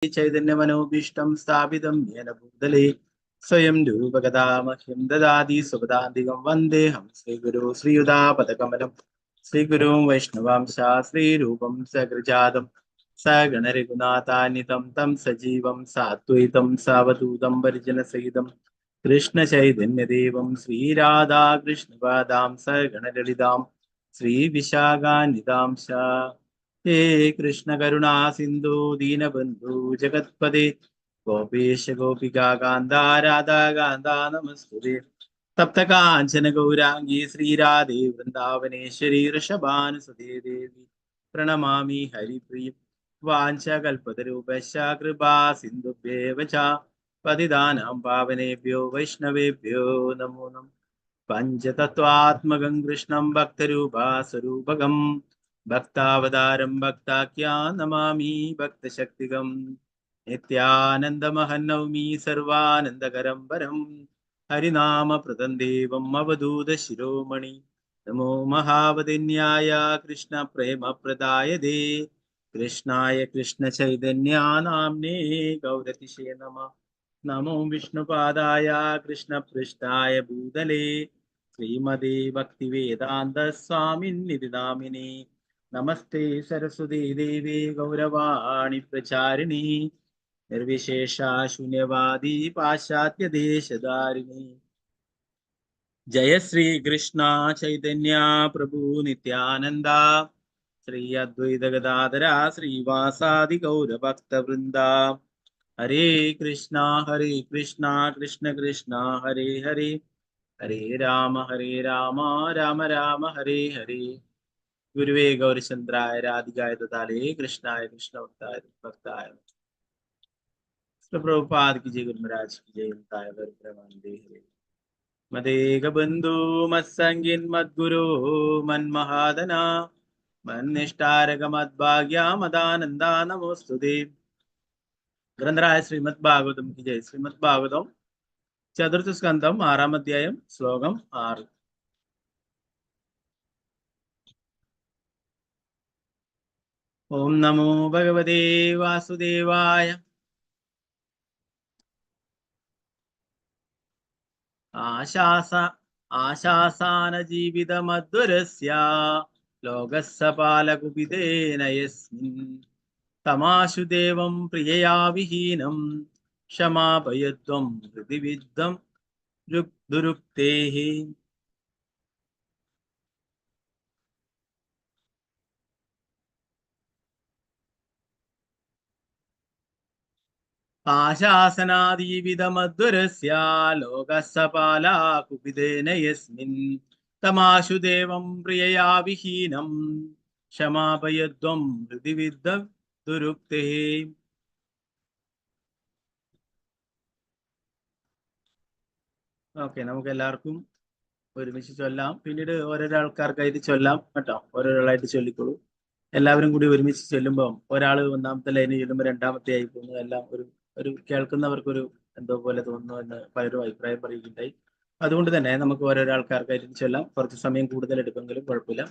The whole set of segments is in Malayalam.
चैतन्यमनोभीष्टं स्थापितं येन भूतले स्वयं रूपकदामह्यं ददाति सुपदान्तिकं वन्देऽहं श्रीगुरो श्रीयुतापदकमलं श्रीगुरुं वैष्णवांश श्रीरूपं सगृजातं सगणरघुनाथान्वितं तं सजीवं सात्वैतं सावधूतं परिजनसहितं कृष्णचैतन्यदेवं श्रीराधाकृष्णपादां सगणललितां श्रीविशाखान्वितां च हे कृष्ण करुणा सिंधु दीनबंधु जगत्पते गोपेश गोपिका कांता राधा कांता नमस्तुते तप्त कांचन गौरांगी श्रीराधे वृंदावनेश्वरी वृषभानुसुते देवी प्रणमामि हरिप्रिय वाञ्छाकल्पतरुभ्यश्च कृपा सिन्धुभ्येव च पतितानां पावनेभ्यो वैष्णवेभ्यो नमो नमः पञ्चतत्त्वात्मकं कृष्णं भक्तरूपास्वरूपकम् भक्तावतारं भक्ताख्या नमामि भक्तशक्तिकं नित्यानन्दमहं नौमि सर्वानन्दकरं परं हरिनामप्रदं देवम् अवधूतशिरोमणि नमो महावदिन्याय कृष्णप्रेमप्रदायते कृष्णाय कृष्णचैतन्या नाम्ने गौरतिशे नमः नमो विष्णुपादाय कृष्णपृष्ठाय भूतले श्रीमते भक्तिवेदान्त स्वामिन्निधि नामिने नमस्ते सरस्वती देवी गौरवाणी प्रचारिणी निर्विशेषा शून्यवादी पाश्चात्य देशधारिणी जय श्री कृष्ण चैतन्य प्रभु नित्यानंदा श्री अद्वैत गदाधरा श्रीवासादि गौर भक्त वृंदा हरे कृष्णा कृष्ण कृष्णा हरे हरे हरे राम राम राम हरे हरे गुरुवे गौरचंद्राय राधिकाय ददाले कृष्णाय कृष्ण भक्ताय प्रभुपाद की जय, गुरु महाराज की जय, ब्रह्मांडे हरे मदेक बंधु मत्संगिन मद्गुरु मन्महादना मन्निष्ठारक मद्भाग्या मदानंदा नमोस्तुते ग्रंथराज श्रीमद्भागवतम की जय। श्रीमद्भागवतम चतुर्थ स्कंदम 6ാം अध्याയം श्लोकम 6 ओम नमो भगवते वासुदेवाय आशासान जीवित मधुरस्य लोकस्य पालकुपितेन यस्मिन् तमाशु देवं प्रियया विहीनं क्षमापयत्वं हृदिविद्धं दुरुक्तेः आशासनादीविधमधुरस्य लोकस्य पालाकुपितेन यस्मिन् तमाशु देवं प्रियया विहीनं क्षमापयत्वं हृदिविद्धं दुरुक्तेः ഓക്കെ, നമുക്ക് എല്ലാവർക്കും ഒരുമിച്ച് ചൊല്ലാം. പിന്നീട് ഓരോരാൾക്കാർക്കായിട്ട് ചൊല്ലാം കേട്ടോ. ഓരോരാളായിട്ട് ചൊല്ലിക്കോളൂ. എല്ലാവരും കൂടി ഒരുമിച്ച് ചൊല്ലുമ്പോൾ ഒരാൾ ഒന്നാമത്തെ ലൈന് ചൊല്ലുമ്പോൾ രണ്ടാമത്തെ ആയി പോകുന്നു. എല്ലാം ഒരു കേൾക്കുന്നവർക്കൊരു എന്തോ പോലെ തോന്നുന്നു എന്ന് പലരും അഭിപ്രായം പറയുകയുണ്ടായി. അതുകൊണ്ട് തന്നെ നമുക്ക് ഓരോരാൾക്കാർക്കായിട്ട് ചൊല്ലാം. കുറച്ച് സമയം കൂടുതൽ എടുക്കുമെങ്കിലും കുഴപ്പമില്ല.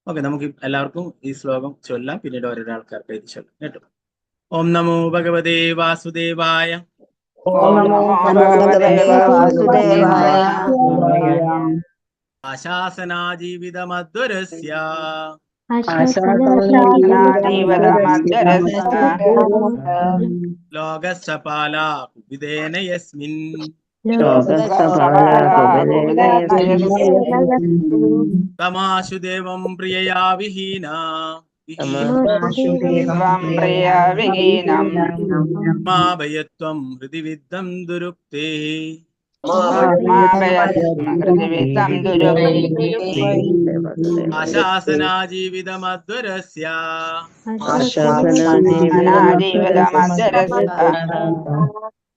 ഓക്കെ, നമുക്ക് എല്ലാവർക്കും ഈ ശ്ലോകം ചൊല്ലാം. പിന്നീട് ഓരോരാൾക്കാർക്കായിട്ട് ചൊല്ലാം കേട്ടോ. ഓം നമോ ഭഗവതേ വാസുദേവായ. ഓം നമോ ഭഗവതേ വാസുദേവായ. ആശാസനാജീവിതമധ്വരസ്യ ലോകസ്യ പാലാകുപിതേന യസ്മിन् തമാശു ദേവം പ്രിയയാ വിഹീനാ മാഭയത്വം ഹൃദിവിദ്ധം ദുരുക്തേ ആശാസനാജീവിതമധ്വരസ്യ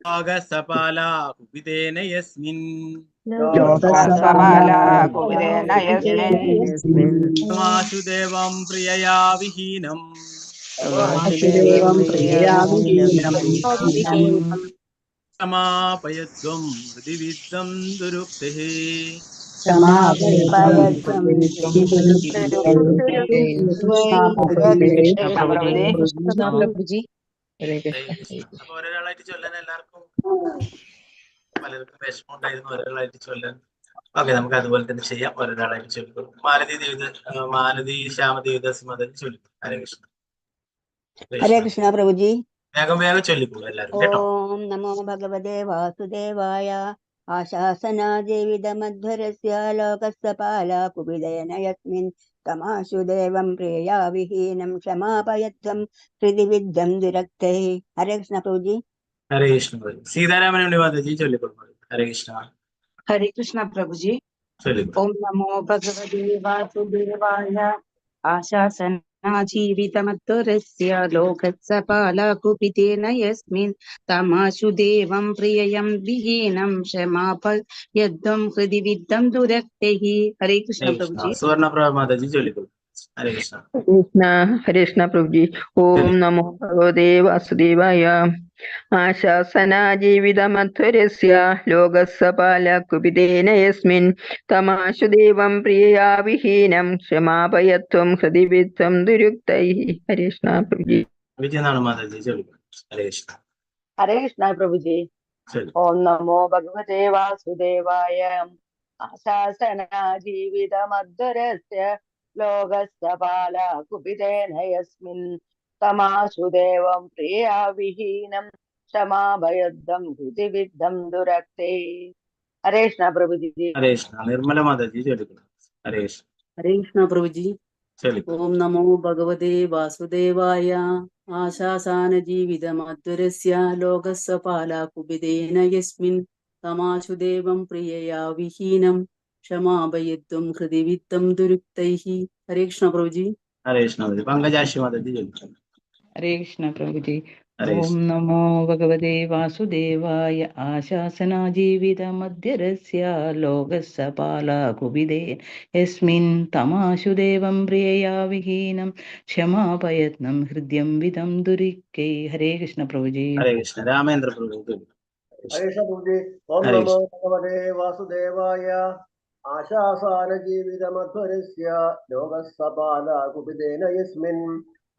ലോകസ്യ പാലാകുപിതേന യസ്മിन् തമാശു ദേവം പ്രിയയാ വിഹീനം क्षमापयत्वं हृदिविद्धं दुरुक्तेः പ്രഭുജി ഹരേ ഹരേ കൃഷ്ണ. കൃഷ്ണ. അപ്പൊ ഒരാളായിട്ട് ചൊല്ലാൻ എല്ലാവർക്കും പലർക്കും വിഷമം ഉണ്ടായിരുന്നു ഒരാളായിട്ട് ചൊല്ലാൻ. ഓക്കെ, നമുക്ക് അതുപോലെ തന്നെ ചെയ്യാം. ഒരാളായിട്ട് ചൊല്ലിക്കും. മാലതി ശ്യാമദേവിദാസ് മദൻ ചൊല്ലിക്കും. ഹരേ കൃഷ്ണ. ഹരേ കൃഷ്ണ കൃഷ്ണ പ്രഭുജി. വേഗം വേഗം ചൊല്ലിക്കോളൂ എല്ലാവരും കേട്ടോ. ഓം നമോ ഭഗവതേ വാസുദേവായ. ആശാസനാജീവിതമധ്വരസ്യ ലോകസ്യ പാലാകുപിതേന യസ്മിൻ തമാശു ദേവം പ്രിയാ വിഹീനം ക്ഷമാപയത്വം ഹൃദി വിദ്ധം ദുരക്തൈ. ഹരേ കൃഷ്ണ പ്രഭുജി. ഹരേ കൃഷ്ണ. സീതാരാമൻ ഉണ്ണി മാതാജി ചൊല്ലിക്കോളൂ. ഹരേ കൃഷ്ണ. हरे कृष्णा प्रभु जी। ചൊല്ലിക്കോളൂ. ओम नमो भगवते वासुदेवाय। आशासना जीवितमत्तरस्य लोकस्य पालकुपितेन यस्मिन् तमाशु देवं प्रियं विहीनं क्षमापयध्वं हृदि विद्धं दुरक्तैः। हरे कृष्ण ഹരേ प्रभु കൃഷ്ണ. जी। സുവർണപ്രഭ മാതാജി ചൊല്ലിക്കോളൂ. ഹരേ കൃഷ്ണ. കൃഷ്ണ. ഹരേ കൃഷ്ണ പ്രഭുജി. ഓം നമോ ഭഗവതേ വാസുദേവായ. ആശാസനാ ജീവിതമധ്വരസ്യ ലോകസ്യ പാലകുപിതേന യസ്മിൻ തമാശു ദേവം പ്രിയയാ വിഹീനം ക്ഷമാപയത്വം ഹൃദി വിദ്ധം ദുരുക്തൈഃ. ഹരേ കൃഷ്ണ പ്രഭുജി. വിജയനാണ് മാതാജി ചൊല്ലിക്കോളൂ. ഹരേ കൃഷ്ണ. ഹരേ കൃഷ്ണ പ്രഭുജി. ചൊല്ലി. ഓം നമോ ഭഗവതേ വാസുദേവായ. ആശാസനാ ജീവിതമധ്വരസ്യ ലോകസ്യ പാലാകുപിതേന യസ്മിൻ തമാശു ദേവം പ്രിയാ വിഹീനം ക്ഷമാഭയദ്ധം ഹൃദി വിദ്ധം ദുരക്തേ. ഹരേ കൃഷ്ണ പ്രഭുജി. ഹരേ കൃഷ്ണ. നിർമ്മല മാതാജി ചൊല്ലിക്കോളൂ. ഹരേ കൃഷ്ണ. हरे कृष्ण प्रभु जी। ചൊല്ലിക്കോളൂ. ओम नमो भगवते वासुदेवाय। आशासान जीवितमध्वरस्य लोकस्य पालाकुपितेन यस्मिन् तमाशु देवं प्रियया विहीनं क्षमापयत्वं हृदि वित्तं दुरुक्तैः. हरे कृष्ण प्रभु जी। ഹരേ കൃഷ്ണ. പങ്കജാക്ഷി മാതാജി ചൊല്ലിക്കോളൂ. हरे कृष्ण प्रभु जी। ഹരേ ओम കൃഷ്ണ. नमो भगवते वासुदेवाय। आशासना जीवितमध्यरस्य लोकस्य पालाकुपितेन यस्मिन् तमाशु देवं प्रियया विहीनं क्षमापयत्नं हृदयं विदं दुरिक्कै। हरे कृष्ण प्रभु जी। ഹരേ കൃഷ്ണ. രാമേന്ദ്ര പ്രഭു ചൊല്ലിക്കോളൂ. ഹരേ കൃഷ്ണ. ഓം ഹരേ നമോ കൃഷ്ണ. ഭഗവതേ വാസുദേവായ. ആശാസാന ജീവിതമധ്വരസ്യ ലോകസ്യ പാലകുപിതേന യസ്മിൻ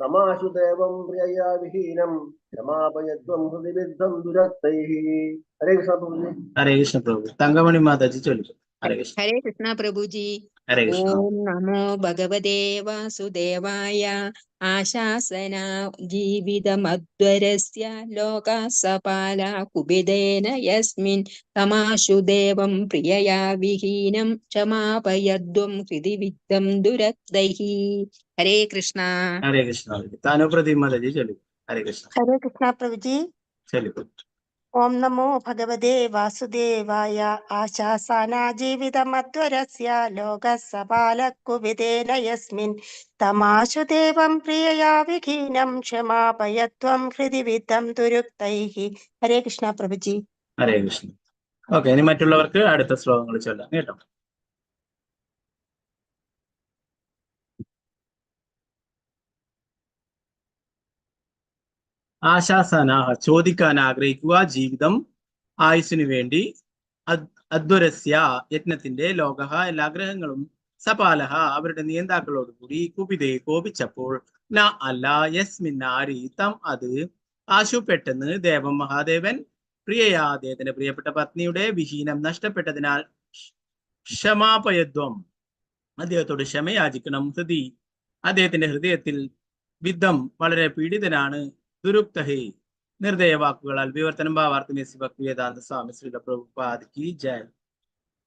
തമാശു ദേവം പ്രിയയാ വിഹീനം ക്ഷമാപയത്വം ഹൃദി വിദ്ധം ദുരക്തൈഃ. ഹരേ കൃഷ്ണ പ്രഭുജി. ഹരേ കൃഷ്ണ പ്രഭു. തങ്കമണി മാതാജി ചൊല്ലിക്കോളൂ. ഹരേ കൃഷ്ണ. हरे कृष्णा प्रभु जी। ഹരേ കൃഷ്ണ. ओम नमो भगवते वासुदेवाय। आशासना जीवितमध्वरस्य लोकसपाला कुपितेन यस्मिन् तमाशु देवं प्रियया विहीनं क्षमापयध्वं हृदि विद्धं दुरक्तैः। हरे कृष्णा। ഹരേ കൃഷ്ണ. താനുപ്രതി മാതാജി ചൊല്ലിക്കോളൂ. ഹരേ കൃഷ്ണ. ഹരേ കൃഷ്ണ പ്രഭുജി. ചൊല്ലിക്കോളൂ. ഓം നമോ ഭഗവതേ വാസുദേവായ. ആശാസാനാ ജീവിതമധ്വരസ്യ ലോകസ്യ പാലകുപിതേന യസ്മിൻ തമാശു ദേവം പ്രിയയാ വിഹീനം ക്ഷമാപയത്വം ഹൃദി വിദ്ധം ദുരുക്തൈഃ. ഹരേ കൃഷ്ണ പ്രഭുജി. ഹരേ കൃഷ്ണ. ഓക്കെ, ഇനി മറ്റുള്ളവർക്ക് അടുത്ത ശ്ലോകങ്ങൾ ചൊല്ലാം കേട്ടോ. ആശാസനാഹ ചോദിക്കാൻ ആഗ്രഹിക്കുക. ജീവിതം ആയുസ്സിനു വേണ്ടി. അധ്വരസ്യ യജ്ഞത്തിന്റെ. ലോകഹ എല്ലാ ഗ്രഹങ്ങളും. സപാലഹ അവരുടെ നിയന്താക്കളോടുകൂടി. കുപിതേ കോപിച്ചപ്പോൾ. ന അല്ല. യസ്മിൻ ആരി. തം അത്. ആശു പെട്ടെന്ന്. ദേവം മഹാദേവൻ. പ്രിയയാ അദ്ദേഹത്തിന്റെ പ്രിയപ്പെട്ട പത്നിയുടെ. വിഹീനം നഷ്ടപ്പെട്ടതിനാൽ. ക്ഷമാപയത്വം അദ്ദേഹത്തോട് ക്ഷമയാചിക്കണം. ഹൃദി അദ്ദേഹത്തിന്റെ ഹൃദയത്തിൽ. വിദ്ധം വളരെ പീഡിതനാണ്. ദുരുക്തഹേ നിർദ്ദയ വാക്കുകളാൽ. വിവർത്തനം ഭാവാർത്ഥം എസ് ഭക്തിവേദാന്ത സ്വാമി ശ്രീല പ്രഭുപാദ് കി ജയ്.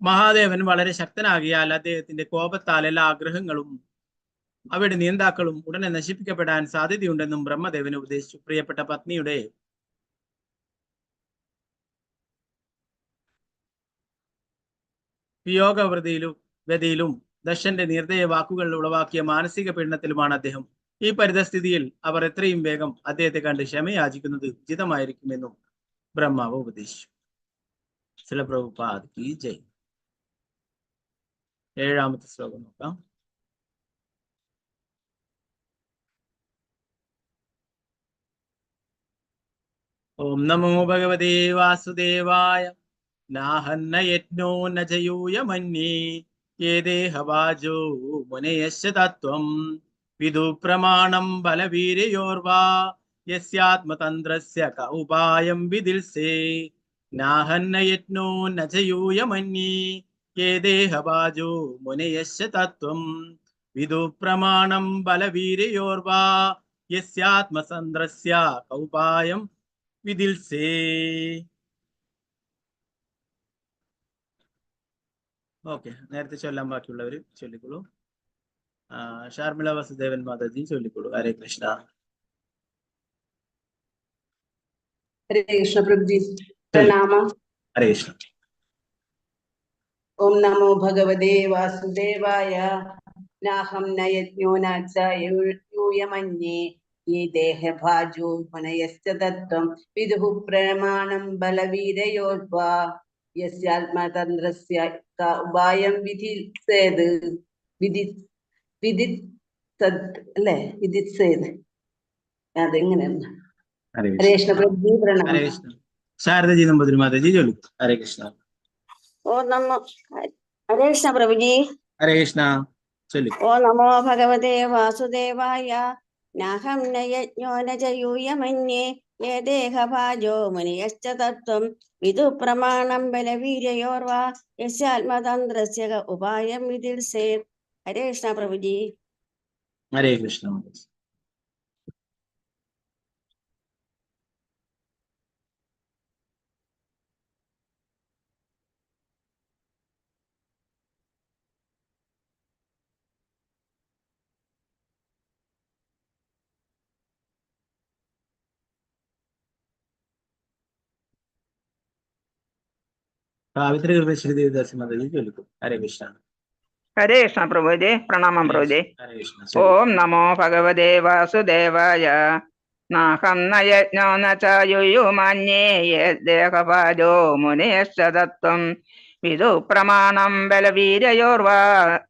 മഹാദേവൻ വളരെ ശക്തനാകിയാൽ അദ്ദേഹത്തിന്റെ കോപത്താൽ എല്ലാ ആഗ്രഹങ്ങളും അവയുടെ നിയന്താക്കളും ഉടനെ നശിപ്പിക്കപ്പെടാൻ സാധ്യതയുണ്ടെന്നും ബ്രഹ്മദേവന് ഉപദേശിച്ചു. പ്രിയപ്പെട്ട പത്നിയുടെ വിയോഗവൃതിയിലും ദശന്റെ നിർദ്ദയ വാക്കുകൾ ഉളവാക്കിയ മാനസിക പീഡനത്തിലുമാണ് അദ്ദേഹം. ഈ പരിതസ്ഥിതിയിൽ അവർ എത്രയും വേഗം അദ്ദേഹത്തെ കണ്ട് ക്ഷമയാചിക്കുന്നത് ഉചിതമായിരിക്കുമെന്നും ബ്രഹ്മാവ് ഉപദേശിച്ചു. ശ്രീല പ്രഭുപാദ് കി ജയ്. 7ാമത്തെ ശ്ലോകം നോക്കാം. ഓം നമോ ഭഗവതേ വാസുദേവായ. നാഹന്ന യജ്ഞോ ന ജയൂയ മന്യേ യേദേഹവാജോ മുനയശ്ച തത്വം വിദു പ്രമാണം ബലവീരയോർവാ യസ്യാത്മതന്ത്രസ്യ ക ഉപായം വിദിൽസേ നാഹന്ന യജ്ഞോ ന ച യൂയമന്യേ യേ ദേഹഭാജോ മുനയശ്ച തത്വം വിദു പ്രമാണം ബലവീരയോർവാ യസ്യാത്മതന്ത്രസ്യ ക ഉപായം വിദിൽസേ. ഓക്കെ, നേരത്തെ ചൊല്ലാൻ ബാക്കിയുള്ളവർ ചൊല്ലിക്കോളൂ. ഷാർമിള വസുദേവൻ മാതാജി ചൊല്ലിക്കോളൂ. ഹരേ കൃഷ്ണ. ഹരേ കൃഷ്ണ പ്രഭുജി. പ്രണാമം. ഹരേ കൃഷ്ണ. ഓം നമോ ഭഗവതേ വാസുദേവായ. നാഹം ന യജ്ഞോ ന ച യൂയമന്യേ യേ ദേഹഭാജോ മുനയശ്ച തത്വം വിദുഃ പ്രമാണം ബലവീരയോർവാ യസ്യാത്മതന്ത്രസ്യ ക ഉപായം വിദിത്സേത്. അല്ലേ, വിദിത്സേത്. അതെങ്ങനെയാണ്? ഹരേ ഹരേ കൃഷ്ണ പ്രഭുജി. പ്രണാമം. ഹരേ കൃഷ്ണ. ശാരദജി നമ്പൂതിരി മാതാജി ചൊല്ലിക്കൂ. ഹരേ കൃഷ്ണ. ഓം നമോ ഹരേ കൃഷ്ണ പ്രഭുജി. ഹരേ കൃഷ്ണ ചൊല്ലിക്കൂ. ഓ നമോ ഭഗവതേ വാസുദേവായ. നാഹം ന യജ്ഞോ ന ച യൂയമന്യേ യേ ദേഹഭാജോ മുനിയശ്ച തത്വം വിദു പ്രമാണം ബലവീരയോർവാ യസ്യാത്മതന്ത്രസ്യ ക ഉപായം വിദിൽസേത്. ഹരേ കൃഷ്ണ പ്രഭുജി. ഹരേ കൃഷ്ണ മാതാജി. സാവിത്രി കൃഷ്ണ ദേവദാസി മാതാജി ചൊല്ലിക്കൂ. ഹരേ കൃഷ്ണ. ഹരേ കൃഷ്ണ പ്രഭുജി. പ്രണാമം പ്രഭുജി. ഹരേ കൃഷ്ണ. ഓം നമോ ഭഗവതേ വാസുദേവായ. നാഹം ന യജ്ഞോ ന ച യൂയമന്യേ യേ ദേഹഭാജോ മുനയശ്ച തത്വം വിദു പ്രമാണം ബലവീരയോർവാ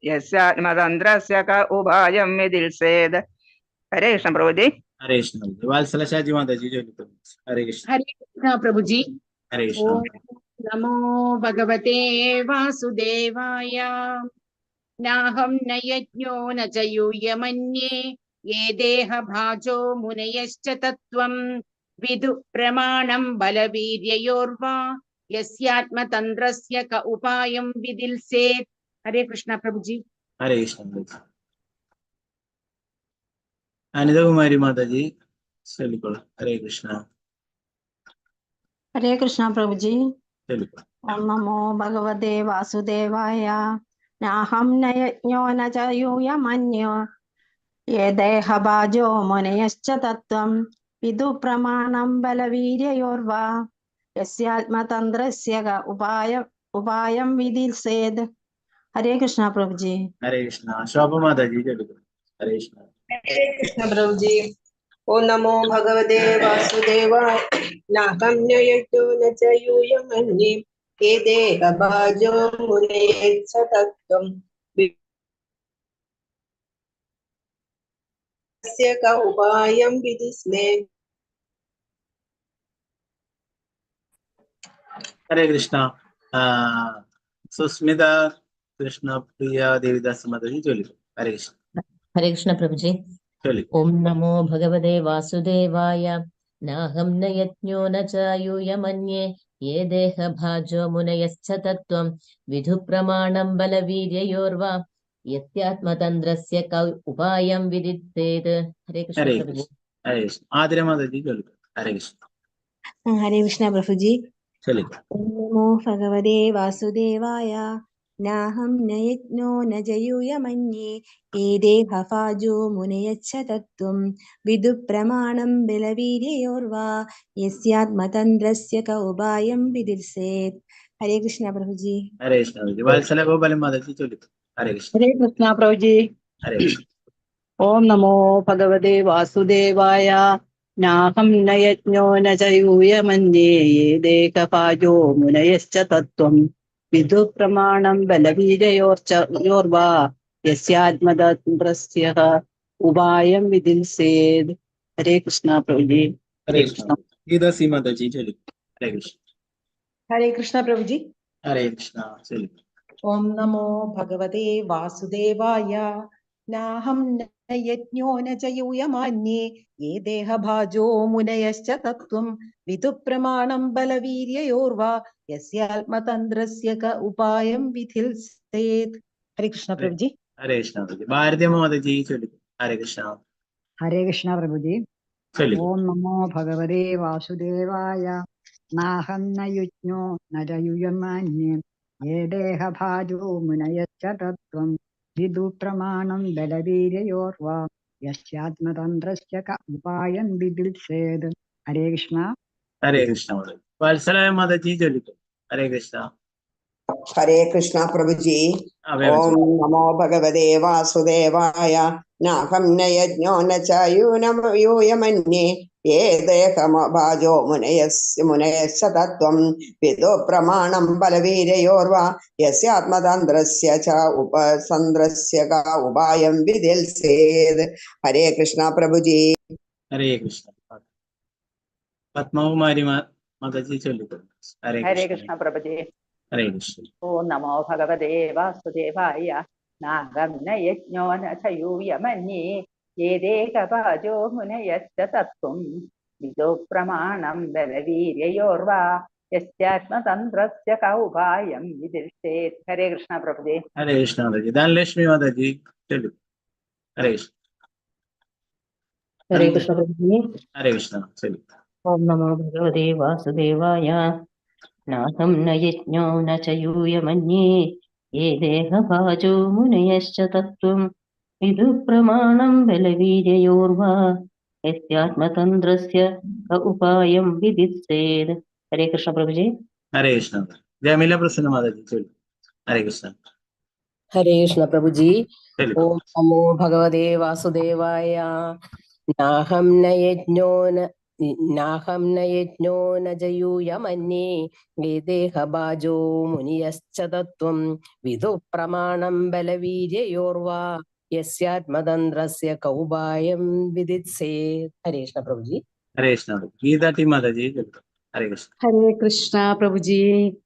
യസ്യാത്മതന്ത്രസ്യ ക ഉപായം വിദിൽസേത്. ഹരേ കൃഷ്ണ പ്രഭുജി. ഹരേ കൃഷ്ണ. വാത്സല ഷാജി മാതാജി ചൊല്ലിക്കൂ. ഹരേ കൃഷ്ണ. ഹരേ കൃഷ്ണ പ്രഭുജി. ഹരേ കൃഷ്ണ. ഓം നമോ ഭഗവതേ വാസുദേവായ. നാഹം ന യജ്ഞോ ന ച യൂയമന്യേ യേ ദേഹഭാജോ മുനയശ്ച തത്വം വിദു പ്രമാണം ബലവീര്യയോർവാ യസ്യാത്മതന്ത്രസ്യ ക ഉപായം വിദിൽസേത്. ഹരേ കൃഷ്ണ പ്രഭുജി. ഹരേ കൃഷ്ണ. അനിതകുമാരി മാതാജി ചൊല്ലിക്കോളൂ. ഹരേ കൃഷ്ണ. ഹരേ കൃഷ്ണ പ്രഭുജി. ചൊല്ലിക്കോളൂ. ഓം നമോ ഭഗവതേ വാസുദേവായ. നാഹം ന യജ്ഞോ ന ച യൂയമന്യോ യേ ദേഹഭാജോ മുനയശ്ച തത്വം വിദു പ്രമാണം ബലവീര്യയോർവാ യസ്യാത്മതന്ത്രസ്യ ക ഉപായം വിദിൽസേത്. ഹരേ കൃഷ്ണ പ്രഭുജി. ഹരേ കൃഷ്ണ. ശോഭ മാതാജി ചൊല്ലിക്കോളൂ. ഹരേ കൃഷ്ണ. ഹരേ കൃഷ്ണ പ്രഭുജി. ഓം നമോ ഭഗവതേ വാസുദേവായ. നാഹം ന യജ്ഞോ ന ച യൂയമന്യേ യേ ദേഹഭാജോ മുനയശ്ച തത്വം വിദിത്സേത്. ക ഉപായം വിദിസ്ലേത്. ഹരേ കൃഷ്ണ. സുസ്മിത കൃഷ്ണപ്രിയ ദേവിദാസ് മാതാജി ചൊല്ലിക്കോളൂ. ഹരേ കൃഷ്ണ. ഹരേ കൃഷ്ണ പ്രഭുജി. ചൊല്ലിക്കോളൂ. ഓം നമോ ഭഗവതേ വാസുദേവായ. നാഹം ന യജ്ഞോ ന ച യൂയമന്യേ യേ ദേഹഭാജോ മുനയശ്ച തത്വം വിദു പ്രമാണം ബലവീര്യയോർവാ യസ്യാത്മതന്ത്രസ്യ ക ഉപായം വിദിത്സേത്. ഹരേ കൃഷ്ണ ഹരേ പ്രഭുജി. കൃഷ്ണ. ഹരേ കൃഷ്ണ. ആതിര മാതാജി ചൊല്ലിക്കോളൂ. ഹരേ കൃഷ്ണ. ഹരേ കൃഷ്ണ പ്രഭുജി. ചൊല്ലിക്കോളൂ. ഓം നമോ ഭഗവതേ വാസുദേവായ. നാഹം ന യജ്ഞോ ന ച യൂയമന്യേ യേ ദേഹഭാജോ മുനയശ്ച തത്വം വിദു പ്രമാണം ബലവീര്യയോർവാ യസ്യാത്മതന്ത്രസ്യ ക ഉപായം വിദിൽസേത്. ഹരേ കൃഷ്ണ പ്രഭുജി. ഹരേ കൃഷ്ണ. വാത്സല ഗോപാലൻ മാതാജി ചൊല്ലിക്കോളൂ. ഹരേ കൃഷ്ണ. ഹരേ കൃഷ്ണ പ്രഭുജി. ഹരേ കൃഷ്ണ. ഓം നമോ ഭഗവതേ വാസുദേവായ. നാഹം ന യജ്ഞോ ന ച യൂയമന്യേ യേ ദേഹഭാജോ മുനയശ്ച തത്വം വിദു പ്രമാണം ബലവീരയോർവാ യസ്യാത്മതന്ത്രസ്യ ഉപായം വിദിൽസേത്. ഹരേ കൃഷ്ണ പ്രഭുജി. ഹരേ കൃഷ്ണ. ഗീതാസി മാതാജി ചൊല്ലിക്കോളൂ. ഹരേ കൃഷ്ണ. ഹരേ കൃഷ്ണ പ്രഭുജി. ഹരേ കൃഷ്ണ. ചൊല്ലിക്കോളൂ. ഓം നമോ ഭഗവതേ വാസുദേവായ. നാഹം ന യജ്ഞോ ന ച യൂയമാന്യേ യേ ദേഹഭാജോ മുനയശ്ച തത്വം വിദുപ്രമാണം ബലവീര്യയോർവാ യസ്യാത്മതന്ത്രസ്യ ക ഉപായം വിധിൽസേത്. ഹരേ കൃഷ്ണ പ്രഭുജി. ഹരേ കൃഷ്ണ മാതാജി. ഭാരതീയ മാതാജി ചൊല്ലിക്കും. ഹരേ കൃഷ്ണ. ഹരേ കൃഷ്ണ പ്രഭുജി. ചൊല്ലിക്കും. ഓം നമോ ഭഗവതേ വാസുദേവായ. നാഹം ന യുജ്ഞോ ന ച യൂയമാന്യേ യേ ദേഹഭാജോ മുനയശ്ച തത്വം വിദുപ്രമാണം ബലവീര്യയോർവാ യസ്യാത്മതന്ത്രസ്യ ക ഉപായം വിധിൽസേത്. ഹരേ കൃഷ്ണ. ഹരേ കൃഷ്ണ മാതാജി. വത്സലായ മാതാജി ചൊല്ലിക്കും. ഹരേ കൃഷ്ണ. ഹരേ കൃഷ്ണ പ്രഭുജി. ഓം നമോ ഭഗവതേ വാസുദേവായ. നാഹം ന യജ്ഞോ ന ച യൂയമന്യേ യേ ദേഹഭാജോ മുനയശ്ച തത്വം വിദു പ്രമാണം ബലവീര്യയോർവാ യസ്യാത്മതന്ത്രസ്യ ച ഉപസന്ത്രസ്യ ക ഉപായം വിധിൽസേത്. ഹരേ കൃഷ്ണ പ്രഭുജി. ഹരേ കൃഷ്ണ. പത്മകുമാരി മാതാജി ചൊല്ലിക്കും. ഹരേ കൃഷ്ണ പ്രഭുജി. ഹരേ കൃഷ്ണ. ഓം നമോ ഭഗവതേ വാസുദേവായ. നാഹം ന യജ്ഞോ ന ച യൂയമന്യേ യേ ദേഹഭാജോ മുനയശ്ച തത്വം വിദു പ്രമാണം ബലവീര്യയോർവാ യസ്യാത്മതന്ത്രസ്യ ക ഉപായം വിധിൽസേത്. ഹരേ കൃഷ്ണ പ്രഭുജി. ഹരേ കൃഷ്ണ മാതാജി. ധനലക്ഷ്മി മാതാജി ചൊല്ലിക്കും. ഹരേ കൃഷ്ണ. ഹരേ കൃഷ്ണ പ്രഭുജി. ഹരേ കൃഷ്ണ ചൊല്ലിക്കും. ഓം നമോ ഭഗവതേ വാസുദേവായ. നാഹം ന യജ്ഞോ ന ച യൂയമന്യേ യേ ദേഹഭാജോ മുനയശ്ച തത്വം വിദുപ്രമാണം ബലവീര്യയോർവാ യസ്യാത്മതന്ത്രസ്യ ക ഉപായം വിധിൽസേത്. ഹരേ കൃഷ്ണ പ്രഭുജി. ഹരേ കൃഷ്ണ. ജമീല പ്രസന്ന മാതാജി ചൊല്ലിക്കും. ഹരേ കൃഷ്ണ. ഹരേ കൃഷ്ണ പ്രഭുജി. ഓം നമോ ഭഗവതേ വാസുദേവായ. നാഹം ന യജ്ഞോ ന ച യൂയമന്യേ യേ ദേഹഭാജോ മുനിയശ്ച തത്വം വിദു പ്രമാണം ബലവീര്യയോർവാ യസ്യാത്മതന്ത്രസ്യ ക ഉപായം വിധിൽസേത്. ഹരേ കൃഷ്ണ പ്രഭുജി. ഹരേ കൃഷ്ണ. ഗീതാ ടി മാതാജി ചൊല്ലിക്കും. ഹരേ കൃഷ്ണ. ഹരേ കൃഷ്ണ പ്രഭുജി.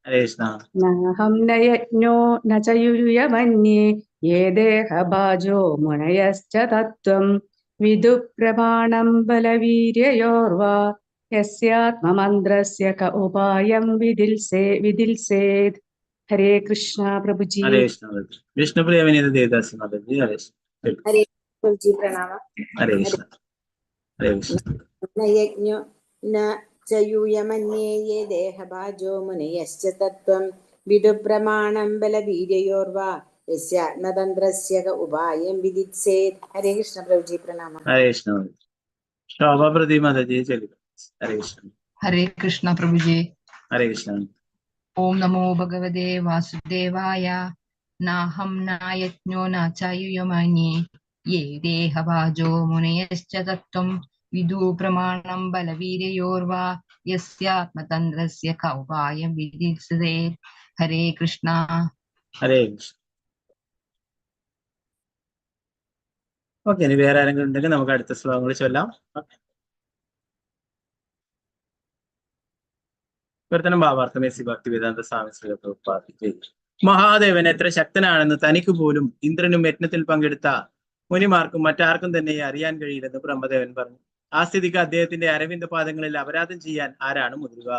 ഹരേ കൃഷ്ണ. നാഹം ന യജ്ഞോ ന ച യൂയമന്യേ യേ ദേഹഭാജോ മുനയശ്ച തത്വം വിദുപ്രമാണം ബലവീര്യയോർവാ യസ്യാത്മമന്ത്രസ്യ ക ഉപായം വിധിൽസേത്. ഹരേ കൃഷ്ണ പ്രഭുജി. ഹരേ കൃഷ്ണ. വിഷ്ണുപ്രിയ വിനീത ദേവദാസി മാതാജി. ഹരേ കൃഷ്ണ. ഹരേ പ്രഭുജി പ്രണാമം. ഹരേ കൃഷ്ണ. ഹരേ കൃഷ്ണ. ന യജ്ഞോ ന ച യൂയമന്യേ യേ ദേഹഭാജോ മുനയശ്ച തത്വം വിദുപ്രമാണം ബലവീര്യയോർവാ യസ്യാത്മതന്ത്രസ്യ ക ഉപായം വിധിൽസേത്. ഹരേ കൃഷ്ണ പ്രഭുജി പ്രണാമം. ഹരേ കൃഷ്ണ. ശോഭ പ്രദീപ് മാതാജി ചൊല്ലിക്കും. ഹരേ കൃഷ്ണ. ഹരേ കൃഷ്ണ പ്രഭുജി. ഹരേ കൃഷ്ണ. ഓം നമോ ഭഗവതേ വാസുദേവായ. നാഹം ന യജ്ഞോ ന ച യൂയമന്യേ യേ ദേഹഭാജോ മുനയശ്ച തത്വം വിദു പ്രമാണം ബലവീര്യയോർവാ യസ്യാത്മതന്ത്രസ്യ ക ഉപായം വിധിൽസേത്. ഹരേ കൃഷ്ണ. ഹരേ കൃഷ്ണ. ഓക്കെ, ഇനി വേറെ ആരെങ്കിലും ഉണ്ടെങ്കിൽ നമുക്ക് അടുത്ത ശ്ലോകങ്ങൾ ചൊല്ലാം. കീർത്തനം ഭാവാർത്ഥമേ ശ്രീ ഭക്തിവേദാന്ത സ്വാമി ശ്രീ പ്രഭുപാദ്. മഹാദേവൻ എത്ര ശക്തനാണെന്ന് തനിക്ക് പോലും ഇന്ദ്രനും യജ്ഞത്തിൽ പങ്കെടുത്ത മുനിമാർക്കും മറ്റാർക്കും തന്നെ അറിയാൻ കഴിയില്ലെന്ന് ബ്രഹ്മദേവൻ പറഞ്ഞു. ആ സ്ഥിതിക്ക് അദ്ദേഹത്തിന്റെ അരവിന്ദ പാദങ്ങളിൽ അപരാധം ചെയ്യാൻ ആരാണ് മുതിരുക?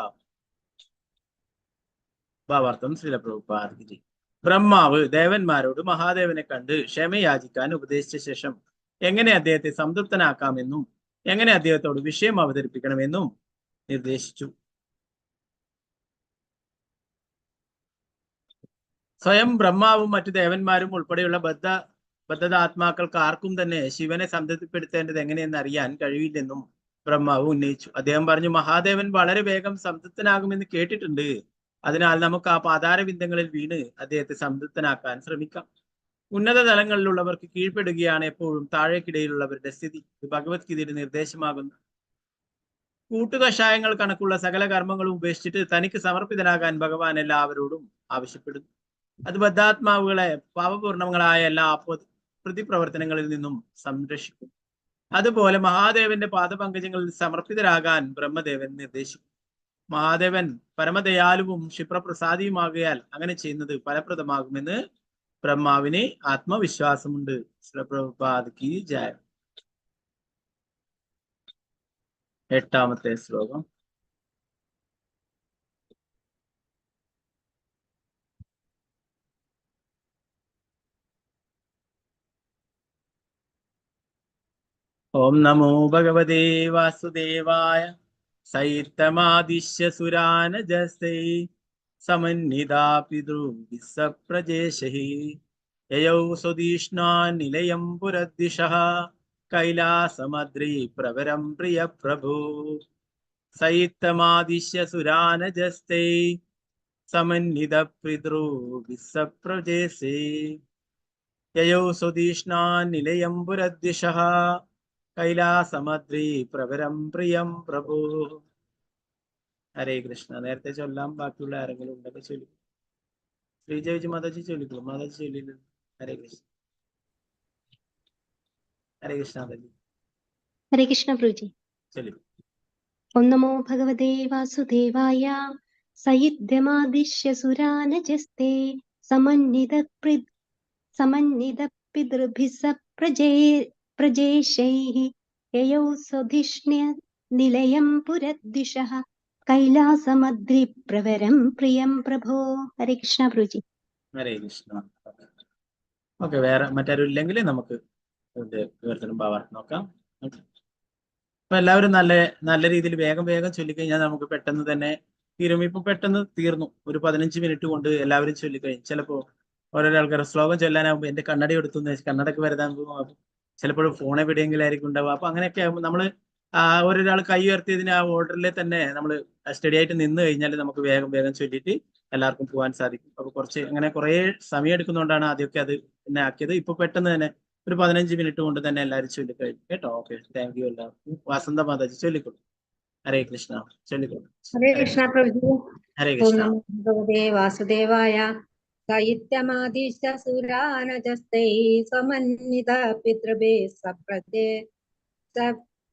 ഭാവാർത്ഥം ശ്രീല പ്രഭുപാദ്. ബ്രഹ്മാവ് ദേവന്മാരോട് മഹാദേവനെ കണ്ട് ക്ഷമയാചിക്കാൻ ഉപദേശിച്ച ശേഷം എങ്ങനെ അദ്ദേഹത്തെ സംതൃപ്തനാക്കാമെന്നും എങ്ങനെ അദ്ദേഹത്തോട് വിഷയം അവതരിപ്പിക്കണമെന്നും നിർദ്ദേശിച്ചു. സ്വയം ബ്രഹ്മാവും മറ്റു ദേവന്മാരും ഉൾപ്പെടെയുള്ള ബദ്ധതാത്മാക്കൾക്ക് ആർക്കും തന്നെ ശിവനെ സംതൃപ്തിപ്പെടുത്തേണ്ടത് എങ്ങനെയെന്ന് അറിയാൻ കഴിയില്ലെന്നും ബ്രഹ്മാവ് ഉന്നയിച്ചു. അദ്ദേഹം പറഞ്ഞു, മഹാദേവൻ വളരെ വേഗം സംതൃപ്തനാകുമെന്ന് കേട്ടിട്ടുണ്ട്. അതിനാൽ നമുക്ക് ആ പാതാരവിന്ദങ്ങളിൽ വീണ് അദ്ദേഹത്തെ സംതൃപ്തനാക്കാൻ ശ്രമിക്കാം. ഉന്നത തലങ്ങളിലുള്ളവർക്ക് കീഴ്പ്പെടുകയാണ് എപ്പോഴും താഴേക്കിടയിലുള്ളവരുടെ സ്ഥിതി. ഇത് ഭഗവത്ഗീതയുടെ നിർദ്ദേശമാകുന്നു. കൂട്ടുകഷായങ്ങൾ കണക്കുള്ള സകല കർമ്മങ്ങളും ഉപേക്ഷിച്ചിട്ട് തനിക്ക് സമർപ്പിതനാകാൻ ഭഗവാൻ എല്ലാവരോടും ആവശ്യപ്പെടുന്നു. അത് ബദ്ധാത്മാവുകളെ പാപപൂർണങ്ങളായ എല്ലാ പ്രതിപ്രവർത്തനങ്ങളിൽ നിന്നും സംരക്ഷിക്കും. അതുപോലെ മഹാദേവന്റെ പാദപങ്കജങ്ങളിൽ സമർപ്പിതരാകാൻ ബ്രഹ്മദേവൻ നിർദ്ദേശിക്കും. മഹാദേവൻ പരമദയാലുവും ക്ഷിപ്രപ്രസാദിയുമാകയാൽ അങ്ങനെ ചെയ്യുന്നത് ഫലപ്രദമാകുമെന്ന് ബ്രഹ്മാവിന് ആത്മവിശ്വാസമുണ്ട്. പ്രഭുപാദ് കി ജയ. 8ാമത്തെ ശ്ലോകം. ഓം നമോ ഭഗവതേ വാസുദേവായ. സൈത്തമാദിശ്യ സുരാനജസ്തൈ സമന്വിതാ പിതൃഭിസ്സപ്രജേശൈ യയൗ സ്വദീഷ്ണാൻ നിലയം പുരദ്ദിശഃ കൈലാസമദ്രി പ്രവരം പ്രിയ പ്രഭു. സൈത്തമാദിശ്യ സുരാനജസ്തൈ സമന്വിത പിതൃഭിസ്സപ്രജേശൈ യയൗ സ്വദീഷ്ണാൻ നിലയം പുരദ്ദിശഃ കൈലാസമദ്രി പ്രവരം പ്രിയം പ്രഭു. ഹരേ കൃഷ്ണ. നേരത്തെ ചൊല്ലാം, ബാക്കിയുള്ള ആരെങ്കിലും ഉണ്ടൊക്കെ ചൊല്ലിക്കും. ശ്രീജയിച്ച് മാതാജി ചൊല്ലിക്കോളൂ. മാതാജി ചൊല്ലില്ല. ഹരേ കൃഷ്ണ. ഹരേ കൃഷ്ണ മാതാജി. ഹരേ കൃഷ്ണ പ്രഭുജി. ചൊല്ലിക്കോ. ഓം നമോ ഭഗവതേ വാസുദേവായ. സയിദ്യമാദിശ്യ സുരാനജസ്തേ സമന്വിത പിതൃഭിസ്സ പ്രജേശൈഃ യയൗ സ്വധിഷ്ണ്യ നിലയം പുരദ്ദിശഃ കൈലാസമദ്രി പ്രവരം പ്രിയം പ്രഭോ. ഹരേ കൃഷ്ണ പ്രഭുജി. ഹരേ കൃഷ്ണ. ഓക്കെ, വേറെ മറ്റാരും ഇല്ലെങ്കിൽ നമുക്ക് വിവർത്തനം ഭാവാർത്ഥം നോക്കാം. അപ്പൊ എല്ലാവരും നല്ല രീതിയിൽ വേഗം ചൊല്ലിക്കഴിഞ്ഞാൽ നമുക്ക് പെട്ടെന്ന് തന്നെ തീരും. ഇപ്പൊ പെട്ടെന്ന് തീർന്നു. ഒരു 15 മിനിറ്റ് കൊണ്ട് എല്ലാവരും ചൊല്ലിക്കഴിഞ്ഞു. ചിലപ്പോ ഓരോരാൾക്കാർ ശ്ലോകം ചൊല്ലാനാകുമ്പോൾ എന്റെ കണ്ണട എടുത്തു കണ്ണടക്ക് വരുതാൻ പോകും. ചിലപ്പോൾ ഫോൺ എവിടെയെങ്കിലും ആയിരിക്കും ഉണ്ടാവുക. അപ്പൊ അങ്ങനെയൊക്കെ ആകുമ്പോൾ നമ്മള് ഓരോരാൾ കൈ ഉയർത്തിയതിന് ആ ഓർഡറിൽ തന്നെ നമ്മൾ സ്റ്റഡി ആയിട്ട് നിന്ന് കഴിഞ്ഞാൽ നമുക്ക് വേഗം ചൊല്ലിയിട്ട് എല്ലാവർക്കും പോകാൻ സാധിക്കും. അപ്പൊ അങ്ങനെ കുറെ സമയം എടുക്കുന്നതുകൊണ്ടാണ് ആദ്യമൊക്കെ അത് പിന്നെ ആക്കിയത്. ഇപ്പൊ പെട്ടെന്ന് തന്നെ ഒരു 15 മിനിറ്റ് കൊണ്ട് തന്നെ എല്ലാവരും ചൊല്ലിക്കഴിഞ്ഞു കേട്ടോ. ഓക്കെ, താങ്ക് യു എല്ലാവർക്കും. വസന്ത മാതാജി ചൊല്ലിക്കൊള്ളു. ഹരേ കൃഷ്ണ. ചൊല്ലിക്കൊള്ളു. ഹരേ കൃഷ്ണ പ്രഭു. ഹരേ ഓം കൃഷ്ണ. നമോ ഭഗവതേ വാസുദേവായ. സായിത്യമാദിശ്യ സുരാനജസ്തൈ സമന്വിത പിതൃഭേ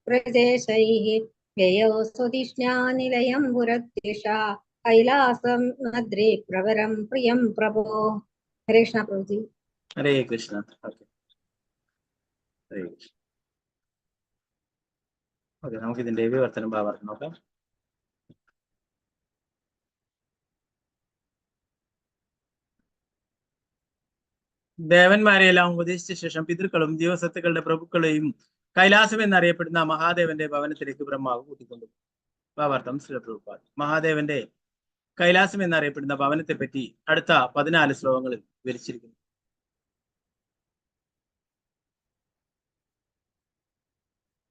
സപ്രജേശൈഃ യയൗ സ്വദിഷ്ണ്യാ നിലയം പുരദ്ദിശഃ കൈലാസം മദ്രി പ്രവരം പ്രിയം പ്രഭോ. ഹരേ കൃഷ്ണ പ്രഭുജി. ഹരേ കൃഷ്ണ. ഓക്കെ, ഹരേ കൃഷ്ണ. ഓക്കെ, നമുക്ക് ഇതിന്റെ വിവർത്തനം ഭാവാർത്ഥം നോക്കാം. ദേവന്മാരെയെല്ലാം ഉപദേശിച്ച ശേഷം പിതൃക്കളും ജീവസത്തുക്കളുടെ പ്രഭുക്കളെയും കൈലാസം എന്നറിയപ്പെടുന്ന മഹാദേവന്റെ ഭവനത്തിലേക്ക് ബ്രഹ്മാവ് കൂട്ടിക്കൊണ്ടു. ഭാവാർത്ഥം ശ്രീ പ്രഭുപാദ്. മഹാദേവന്റെ കൈലാസം എന്നറിയപ്പെടുന്ന ഭവനത്തെ പറ്റി അടുത്ത 14 ശ്ലോകങ്ങളിൽ വിവരിച്ചിരിക്കുന്നു.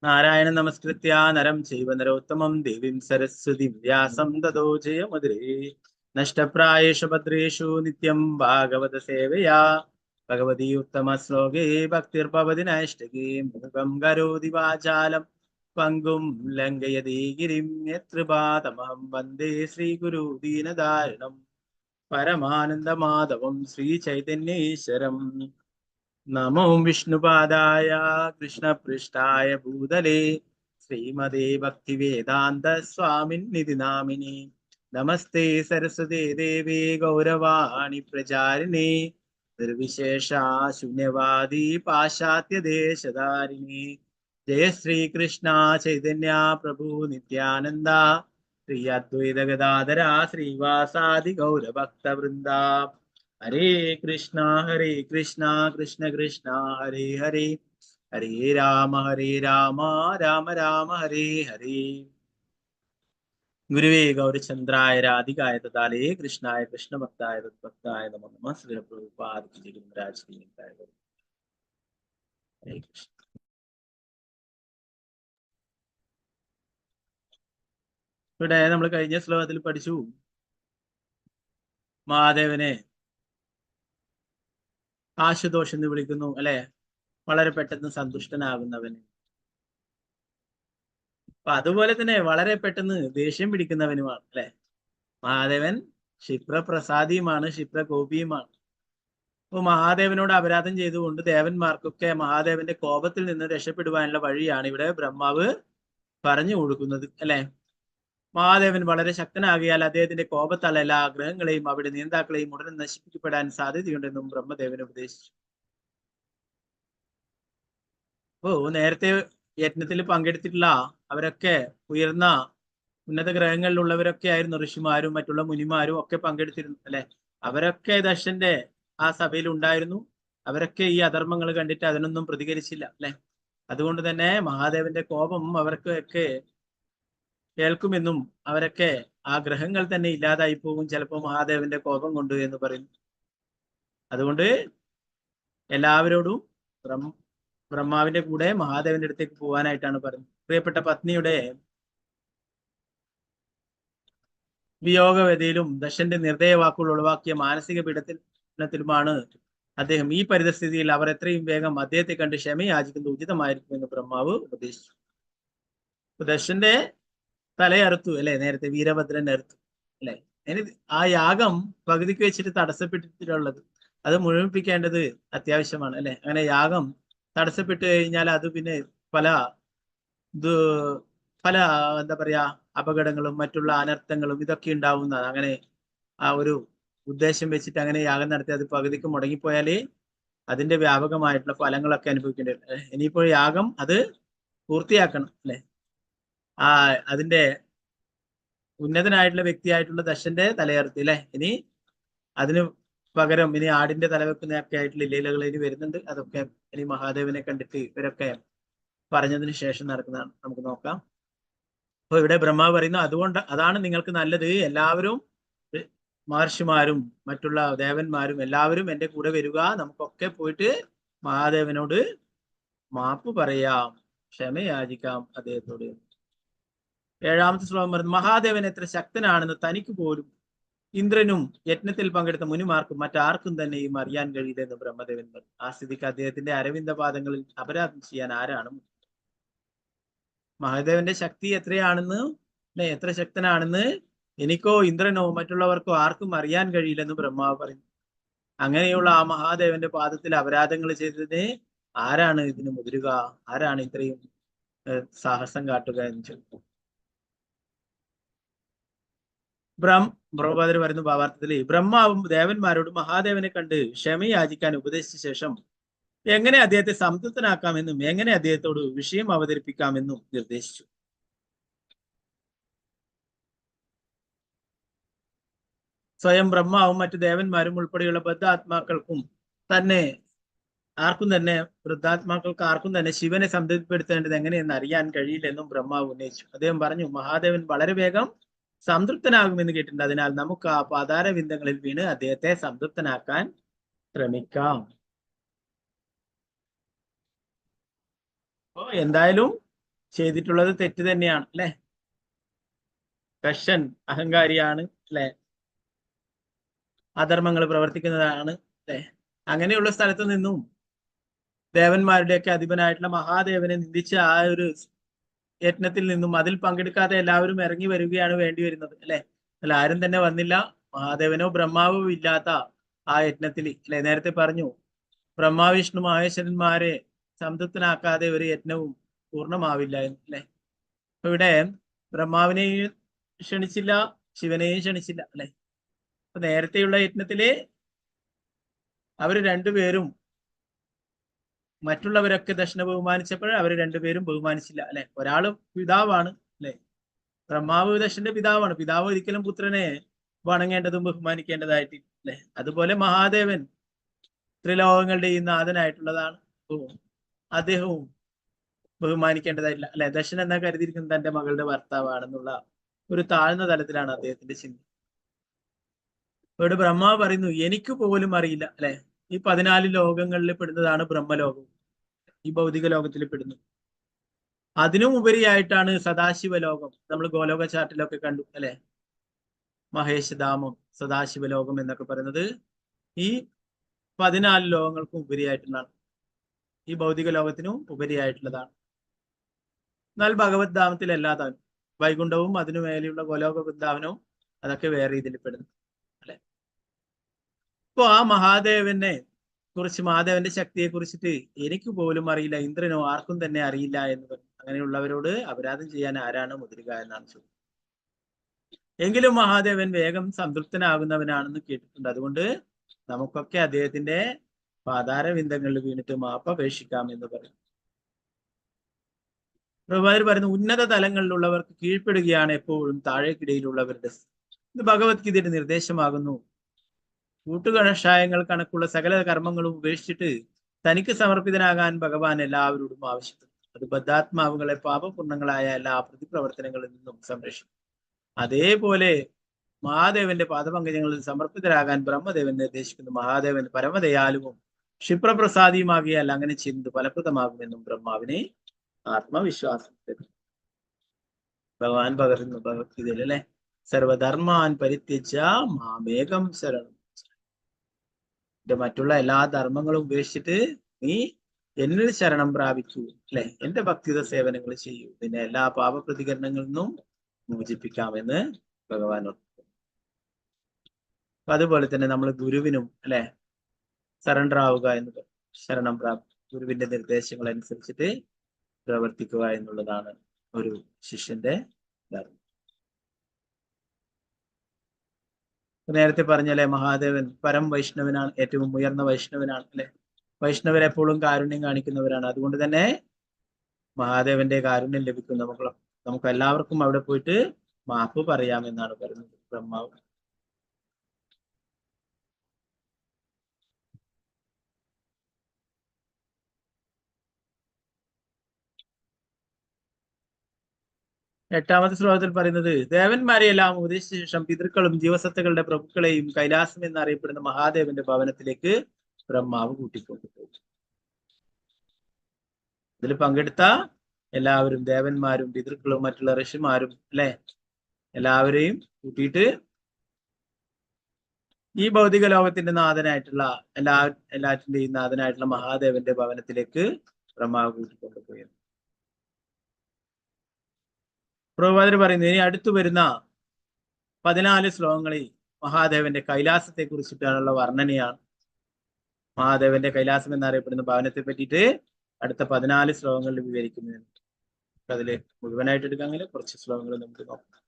നാരായണ നമസ്കൃത്യ നരം ചൈവ നരോത്തമം ദേവീം സരസ്വതിം വ്യാസം തതോ ജയമുദ്രേ നഷ്ടപ്രായേഷു ഭദ്രേഷു നിത്യം ഭാഗവത സേവയാ ഭഗവതി ഉത്തമ ശ്ലോകേ ഭക്തിർഭവതി നൈഷ്ടകേ മുഖം കരോതി വാചാലം പങ്കും ലംഘയതി ഗിരിം യത്കൃപാതമഹം വന്ദേ ശ്രീഗുരു ദീനദാരണം പരമാനന്ദമാധവം ശ്രീ ചൈതന്യേശ്വരം. നമോ വിഷ്ണുപാദായ കൃഷ്ണപൃഷ്ഠായ ഭൂതലേ ശ്രീമതേ ഭക്തിവേദാന്ത സ്വാമിന്നിധി നാമിനി നമസ്തേ സരസ്വതേ ദേവേ ഗൗരവാണി പ്രചാരിണേ നിർവിശേഷ ശൂന്യവാദി പാശ്ചാത്യദേശധാരിണി ജയ ശ്രീകൃഷ്ണ ചൈതന്യ പ്രഭു നിത്യാനന്ദ ശ്രീ അദ്വൈത ഗദാധര ശ്രീവാസാദി ഗൗരഭക്തവൃന്ദ. ഹരേ കൃഷ്ണ കൃഷ്ണ കൃഷ്ണ ഹരേ ഹരേ ഹരേ രാമ രാമ രാമ ഹരേ ഹരേ. ഗുരുവേ ഗൗരചന്ദ്രായ രാധികായ തഥാലേ കൃഷ്ണായ കൃഷ്ണഭക്തായ തദ്ഭക്തായ നമോ നമഃ. ശ്രീ പ്രഭുപാദ് കി ജയ. ഹരേ കൃഷ്ണ. ഇവിടെ നമ്മൾ കഴിഞ്ഞ ശ്ലോകത്തിൽ പഠിച്ചു മഹാദേവനെ ആശുതോഷ് എന്ന് വിളിക്കുന്നു അല്ലെ, വളരെ പെട്ടെന്ന് സന്തുഷ്ടനാകുന്നവന്. അപ്പൊ അതുപോലെ തന്നെ വളരെ പെട്ടെന്ന് ദേഷ്യം പിടിക്കുന്നവനുമാണ് അല്ലെ. മഹാദേവൻ ക്ഷിപ്രപ്രസാദിയുമാണ്, ക്ഷിപ്രകോപിയുമാണ്. അപ്പൊ മഹാദേവനോട് അപരാധം ചെയ്തുകൊണ്ട് ദേവന്മാർക്കൊക്കെ മഹാദേവന്റെ കോപത്തിൽ നിന്ന് രക്ഷപ്പെടുവാനുള്ള വഴിയാണ് ഇവിടെ ബ്രഹ്മാവ് പറഞ്ഞു കൊടുക്കുന്നത് അല്ലെ. മഹാദേവൻ വളരെ ശക്തനാകിയാൽ അദ്ദേഹത്തിന്റെ കോപത്താൽ എല്ലാ ഗ്രഹങ്ങളെയും അവിടെ നിയന്താക്കളെയും ഉടനെ നശിപ്പിക്കപ്പെടാൻ സാധ്യതയുണ്ടെന്നും ബ്രഹ്മദേവൻ ഉപദേശിച്ചു. നേരത്തെ യജ്ഞത്തിൽ പങ്കെടുത്തിട്ടുള്ള അവരൊക്കെ ഉയർന്ന ഉന്നത ഗ്രഹങ്ങളിലുള്ളവരൊക്കെ ആയിരുന്നു, ഋഷിമാരും മറ്റുള്ള മുനിമാരും ഒക്കെ പങ്കെടുത്തിരുന്നു അല്ലെ. അവരൊക്കെ ദശന്റെ ആ സഭയിൽ ഉണ്ടായിരുന്നു. അവരൊക്കെ ഈ അധർമ്മങ്ങൾ കണ്ടിട്ട് അതിനൊന്നും പ്രതികരിച്ചില്ല അല്ലെ. അതുകൊണ്ട് തന്നെ മഹാദേവന്റെ കോപം അവർക്കൊക്കെ കേൾക്കുമെന്നും അവരൊക്കെ ആ ഗ്രഹങ്ങൾ തന്നെ ഇല്ലാതായി പോകും ചിലപ്പോൾ മഹാദേവന്റെ കോപം കൊണ്ട് എന്ന് പറയുന്നു. അതുകൊണ്ട് എല്ലാവരോടും ബ്രഹ്മാവിന്റെ കൂടെ മഹാദേവന്റെ അടുത്തേക്ക് പോകാനായിട്ടാണ് പറയുന്നത്. പ്രിയപ്പെട്ട പത്നിയുടെ വിയോഗവേദിയിലും ദശന്റെ നിർദ്ദയ വാക്കുകൾ ഒഴിവാക്കിയ മാനസിക പീഡനത്തിലുമാണ് അദ്ദേഹം. ഈ പരിതസ്ഥിതിയിൽ അവർ എത്രയും വേഗം അദ്ദേഹത്തെ കണ്ട് ക്ഷമയാചിക്കുന്നത് ഉചിതമായിരിക്കുമെന്ന് ബ്രഹ്മാവ് ഉപദേശിച്ചു. ദശന്റെ തലയറുത്തു അല്ലെ, നേരത്തെ വീരഭദ്രൻ അറുത്തു അല്ലെ. ആ യാഗം പകുതിക്ക് വെച്ചിട്ട് തടസ്സപ്പെട്ടിട്ടുള്ളത്, അത് മുഴുമിപ്പിക്കേണ്ടത് അത്യാവശ്യമാണ് അല്ലെ. അങ്ങനെ യാഗം തടസ്സപ്പെട്ടു കഴിഞ്ഞാൽ അത് പിന്നെ പല എന്താ പറയാ അപകടങ്ങളും മറ്റുള്ള അനർത്ഥങ്ങളും ഇതൊക്കെ ഉണ്ടാവുന്നതാണ്. അങ്ങനെ ആ ഒരു ഉദ്ദേശം വെച്ചിട്ട് അങ്ങനെ യാഗം നടത്തി അത് പകുതിക്ക് മുടങ്ങിപ്പോയാലേ അതിന്റെ വ്യാപകമായിട്ടുള്ള ഫലങ്ങളൊക്കെ അനുഭവിക്കേണ്ടി വരും. ഇനിയിപ്പോൾ യാഗം അത് പൂർത്തിയാക്കണം അല്ലെ. അതിന്റെ ഉന്നതനായിട്ടുള്ള വ്യക്തിയായിട്ടുള്ള ദശന്റെ തലയർത്തി അല്ലെ. ഇനി അതിന് പകരം ഇനി ആടിന്റെ തലവെക്കുന്നൊക്കെ ആയിട്ടുള്ള ലീലകൾ ഇനി വരുന്നുണ്ട്. അതൊക്കെ ഇനി മഹാദേവനെ കണ്ടിട്ട് ഇവരൊക്കെ പറഞ്ഞതിന് ശേഷം നടക്കുന്നതാണ്. നമുക്ക് നോക്കാം. അപ്പൊ ഇവിടെ ബ്രഹ്മാവ് പറയുന്നു, അതാണ് നിങ്ങൾക്ക് നല്ലത്. എല്ലാവരും മഹർഷിമാരും മറ്റുള്ള ദേവന്മാരും എല്ലാവരും എൻ്റെ കൂടെ വരിക. നമുക്കൊക്കെ പോയിട്ട് മഹാദേവനോട് മാപ്പ് പറയാം, ക്ഷമയാചിക്കാം അദ്ദേഹത്തോട്. 7ാമത്തെ ശ്ലോകം പറയുന്നു, മഹാദേവൻ എത്ര ശക്തനാണെന്ന് തനിക്ക് പോലും ഇന്ദ്രനും യജ്ഞത്തിൽ പങ്കെടുത്ത മുനിമാർക്കും മറ്റാർക്കും തന്നെയും അറിയാൻ കഴിയില്ലെന്ന് ബ്രഹ്മദേവൻ പറഞ്ഞു. ആ സ്ഥിതിക്ക് അദ്ദേഹത്തിന്റെ അരവിന്ദ പാദങ്ങളിൽ അപരാധം ചെയ്യാൻ ആരാണ്? മഹാദേവന്റെ ശക്തി എത്രയാണെന്ന് എത്ര ശക്തനാണെന്ന് എനിക്കോ ഇന്ദ്രനോ മറ്റുള്ളവർക്കോ ആർക്കും അറിയാൻ കഴിയില്ലെന്ന് ബ്രഹ്മാവ് പറയുന്നു. അങ്ങനെയുള്ള ആ മഹാദേവന്റെ പാദത്തിൽ അപരാധങ്ങൾ ചെയ്തതിന് ആരാണ് ഇതിന് മുതിരുക? ആരാണ് ഇത്രയും സാഹസം കാട്ടുക എന്ന് ചോദിച്ചു. ബ്രഹ്മപാദർ പറയുന്ന ഭാവാർത്ഥത്തില് ബ്രഹ്മാവും ദേവന്മാരോട് മഹാദേവനെ കണ്ട് ക്ഷമയാചിക്കാൻ ഉപദേശിച്ച ശേഷം എങ്ങനെ അദ്ദേഹത്തെ സംതൃപ്തനാക്കാമെന്നും എങ്ങനെ അദ്ദേഹത്തോട് വിഷയം അവതരിപ്പിക്കാമെന്നും നിർദ്ദേശിച്ചു. സ്വയം ബ്രഹ്മാവും മറ്റു ദേവന്മാരും ഉൾപ്പെടെയുള്ള ബദ്ധാത്മാക്കൾക്കും വൃദ്ധാത്മാക്കൾക്ക് ആർക്കും തന്നെ ശിവനെ സംതൃപ്തിപ്പെടുത്തേണ്ടത് എങ്ങനെയെന്ന് അറിയാൻ കഴിയില്ലെന്നും ബ്രഹ്മാവ് ഉന്നയിച്ചു. അദ്ദേഹം പറഞ്ഞു, മഹാദേവൻ വളരെ വേഗം സംതൃപ്തനാകുമെന്ന് കേട്ടിട്ടുണ്ട്. അതിനാൽ നമുക്ക് ആ പാതാരവിന്ദങ്ങളിൽ വീണ് അദ്ദേഹത്തെ സംതൃപ്തനാക്കാൻ ശ്രമിക്കാം. അപ്പോ എന്തായാലും ചെയ്തിട്ടുള്ളത് തെറ്റ് തന്നെയാണ് അല്ലെ. കഷൻ അഹങ്കാരിയാണ് അല്ലെ, അധർമ്മങ്ങൾ പ്രവർത്തിക്കുന്നതാണ് അല്ലെ. അങ്ങനെയുള്ള സ്ഥലത്ത് നിന്നും ദേവന്മാരുടെയൊക്കെ അധിപനായിട്ടുള്ള മഹാദേവനെ നിന്ദിച്ച ആ ഒരു യജ്ഞത്തിൽ നിന്നും അതിൽ പങ്കെടുക്കാതെ എല്ലാവരും ഇറങ്ങി വരികയാണ് വേണ്ടി വരുന്നത് അല്ലെ. അല്ല, ആരും തന്നെ വന്നില്ല. മഹാദേവനോ ബ്രഹ്മാവോ ഇല്ലാത്ത ആ യജ്ഞത്തിൽ അല്ലെ. നേരത്തെ പറഞ്ഞു, ബ്രഹ്മാവിഷ്ണു മഹേശ്വരന്മാരെ സംതൃപ്തനാക്കാതെ ഒരു യജ്ഞവും പൂർണ്ണമാവില്ല അല്ലെ. അപ്പൊ ഇവിടെ ബ്രഹ്മാവിനെയും ക്ഷണിച്ചില്ല, ശിവനെയും ക്ഷണിച്ചില്ല അല്ലെ. അപ്പൊ നേരത്തെയുള്ള യജ്ഞത്തില് അവര് രണ്ടുപേരും മറ്റുള്ളവരൊക്കെ ദക്ഷിണ ബഹുമാനിച്ചപ്പോൾ അവർ രണ്ടുപേരും ബഹുമാനിച്ചില്ല അല്ലെ. ഒരാള് പിതാവാണ് അല്ലെ, ബ്രഹ്മാവ് ദശന്റെ പിതാവാണ്. പിതാവ് ഒരിക്കലും പുത്രനെ വണങ്ങേണ്ടതും ബഹുമാനിക്കേണ്ടതായിട്ടില്ല അല്ലെ. അതുപോലെ മഹാദേവൻ ത്രിലോകങ്ങളുടെയും നാഥനായിട്ടുള്ളതാണ്. അദ്ദേഹവും ബഹുമാനിക്കേണ്ടതായിട്ടില്ല അല്ലെ. ദശൻ എന്നാ കരുതിയിരിക്കുന്നത് തന്റെ മകളുടെ ഭർത്താവാണെന്നുള്ള ഒരു താഴ്ന്ന തലത്തിലാണ് അദ്ദേഹത്തിന്റെ ചിന്ത. ഇവിടെ ബ്രഹ്മാവ് പറയുന്നു, എനിക്ക് പോലും അറിയില്ല അല്ലെ. ഈ 14 ലോകങ്ങളിൽ പെടുന്നതാണ് ബ്രഹ്മലോകം, ഈ ഭൗതിക ലോകത്തിൽ പെടുന്നു. അതിനും ഉപരിയായിട്ടാണ് സദാശിവ ലോകം. നമ്മൾ ഗോലോക ചാർട്ടിലൊക്കെ കണ്ടു അല്ലെ. മഹേശധാമം, സദാശിവലോകം എന്നൊക്കെ പറയുന്നത് ഈ 14 ലോകങ്ങൾക്കും ഉപരിയായിട്ടുള്ളതാണ്. ഈ ഭൗതിക ലോകത്തിനും ഉപരിയായിട്ടുള്ളതാണ്. എന്നാൽ ഭഗവത് ധാമത്തിലല്ലാതാണ്. വൈകുണ്ഠവും അതിനു മേലെയുള്ള ഗോലോക വൃന്ദാവനവും അതൊക്കെ വേറെ ഇതിൽ പെടുന്നു അല്ലെ. ഇപ്പൊ ആ മഹാദേവനെ കുറിച്ച്, മഹാദേവന്റെ ശക്തിയെ കുറിച്ചിട്ട് എനിക്ക് പോലും അറിയില്ല, ഇന്ദ്രനോ ആർക്കും തന്നെ അറിയില്ല എന്ന് പറഞ്ഞു. അങ്ങനെയുള്ളവരോട് അപരാധം ചെയ്യാൻ ആരാണ് മുതിരുക എന്നാണ് ചോദിച്ചത്. എങ്കിലും മഹാദേവൻ വേഗം സംതൃപ്തനാകുന്നവനാണെന്ന് കേട്ടിട്ടുണ്ട്. അതുകൊണ്ട് നമുക്കൊക്കെ അദ്ദേഹത്തിന്റെ പാതാരവിന്ദങ്ങളിൽ വീണിട്ട് മാപ്പപേക്ഷിക്കാം എന്ന് പറയും. പ്രഭുപാദർ പറയുന്നു, ഉന്നത തലങ്ങളിലുള്ളവർക്ക് കീഴ്പ്പെടുകയാണ് എപ്പോഴും താഴേക്കിടയിലുള്ളവരുടെ. ഇത് ഭഗവത്ഗീതയുടെ നിർദ്ദേശമാകുന്നു. കൂട്ടുകഷായങ്ങൾ കണക്കുള്ള സകല കർമ്മങ്ങളും ഉപേക്ഷിച്ചിട്ട് തനിക്ക് സമർപ്പിതനാകാൻ ഭഗവാൻ എല്ലാവരോടും ആവശ്യപ്പെടുന്നു. അത് ബദ്ധാത്മാവുകളെ പാപപൂർണങ്ങളായ എല്ലാ പ്രതിപ്രവർത്തനങ്ങളിൽ നിന്നും സംരക്ഷിക്കും. അതേപോലെ മഹാദേവന്റെ പാദപങ്കജങ്ങളിൽ സമർപ്പിതരാകാൻ ബ്രഹ്മദേവൻ നിർദ്ദേശിക്കുന്നു. മഹാദേവൻ പരമദയാലുവും ക്ഷിപ്രപ്രസാദിയുമാകിയാൽ അങ്ങനെ ചെയ്യുന്നത് ഫലപ്രദമാകുമെന്നും ബ്രഹ്മാവിനെ ആത്മവിശ്വാസം തരുന്നു. ഭഗവാൻ പകരുന്നു ഭഗവത്ഗീതയിൽ അല്ലെ, സർവധർമാൻ പരിത്യജ മാമേകം ശരണം. മറ്റുള്ള എല്ലാ ധർമ്മങ്ങളും ഉപേക്ഷിച്ചിട്ട് നീ എന്നിൽ ശരണം പ്രാപിക്കൂ അല്ലെ, എന്റെ ഭക്തിയുത സേവനങ്ങൾ ചെയ്യൂ, പിന്നെ എല്ലാ പാപപ്രതികരണങ്ങളിൽ നിന്നും മോചിപ്പിക്കാമെന്ന് ഭഗവാൻ ഓർക്കുന്നു. അപ്പൊ അതുപോലെ തന്നെ നമ്മൾ ഗുരുവിനും അല്ലെ സറണ്ടർ ആവുക എന്ന്, ശരണം ഗുരുവിന്റെ നിർദ്ദേശങ്ങൾ അനുസരിച്ചിട്ട് പ്രവർത്തിക്കുക എന്നുള്ളതാണ് ഒരു ശിഷ്യന്റെ ധർമ്മം. നേരത്തെ പറഞ്ഞല്ലേ, മഹാദേവൻ പരം വൈഷ്ണവനാണ്, ഏറ്റവും ഉയർന്ന വൈഷ്ണവനാണ് അല്ലെ. വൈഷ്ണവരെപ്പോഴും കാരുണ്യം കാണിക്കുന്നവരാണ്. അതുകൊണ്ട് തന്നെ മഹാദേവന്റെ കാരുണ്യം ലഭിക്കും. നമുക്ക് എല്ലാവർക്കും അവിടെ പോയിട്ട് മാപ്പ് പറയാമെന്നാണ് പറയുന്നത് ബ്രഹ്മാവ്. എട്ടാമത്തെ ശ്ലോകത്തിൽ പറയുന്നത്, ദേവന്മാരെയെല്ലാം ഉപദേശിച്ച ശേഷം പിതൃക്കളും ജീവസത്തകളുടെ പ്രഭുക്കളെയും കൈലാസം എന്നറിയപ്പെടുന്ന മഹാദേവന്റെ ഭവനത്തിലേക്ക് ബ്രഹ്മാവ് കൂട്ടിക്കൊണ്ടുപോകും. ഇതിൽ പങ്കെടുത്ത എല്ലാവരും, ദേവന്മാരും പിതൃക്കളും മറ്റുള്ള ഋഷിമാരും അല്ലെ, എല്ലാവരെയും കൂട്ടിയിട്ട് ഈ ഭൗതിക ലോകത്തിന്റെ നാഥനായിട്ടുള്ള എല്ലാറ്റിന്റെയും നാഥനായിട്ടുള്ള മഹാദേവന്റെ ഭവനത്തിലേക്ക് ബ്രഹ്മാവ് കൂട്ടിക്കൊണ്ടുപോയി. പ്രഭുപാദർ പറയുന്നത്, ഇനി അടുത്തു വരുന്ന 14 ശ്ലോകങ്ങളിൽ മഹാദേവന്റെ കൈലാസത്തെ കുറിച്ചിട്ടുള്ള വർണ്ണനയാണ്. മഹാദേവന്റെ കൈലാസം എന്നറിയപ്പെടുന്ന ഭവനത്തെ പറ്റിയിട്ട് അടുത്ത 14 ശ്ലോകങ്ങളിൽ വിവരിക്കുന്നതാണ്. അതില് മുഴുവനായിട്ട് എടുക്കാമെങ്കിൽ കുറച്ച് ശ്ലോകങ്ങൾ നമുക്ക് നോക്കാം.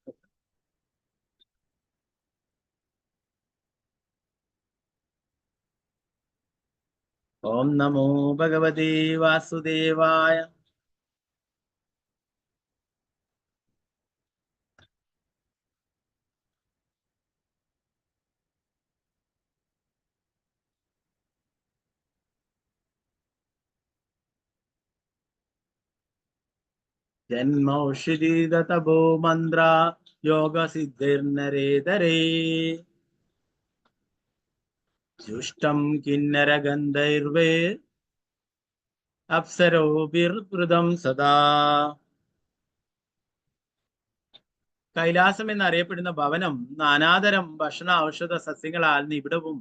ഓം നമോ ഭഗവതേ വാസുദേവായ. ജന്മൗഷധീതപോ മന്ത്ര യോഗ സിദ്ധിർനരേതരേ ജുഷ്ടം കിന്നര ഗന്ധൈർവേ അപ്സരോഭിർവൃതം സദാ. കൈലാസം എന്നറിയപ്പെടുന്ന ഭവനം നാനാതരം ഭക്ഷണ ഔഷധ സസ്യങ്ങളാൽ നിബിഡവും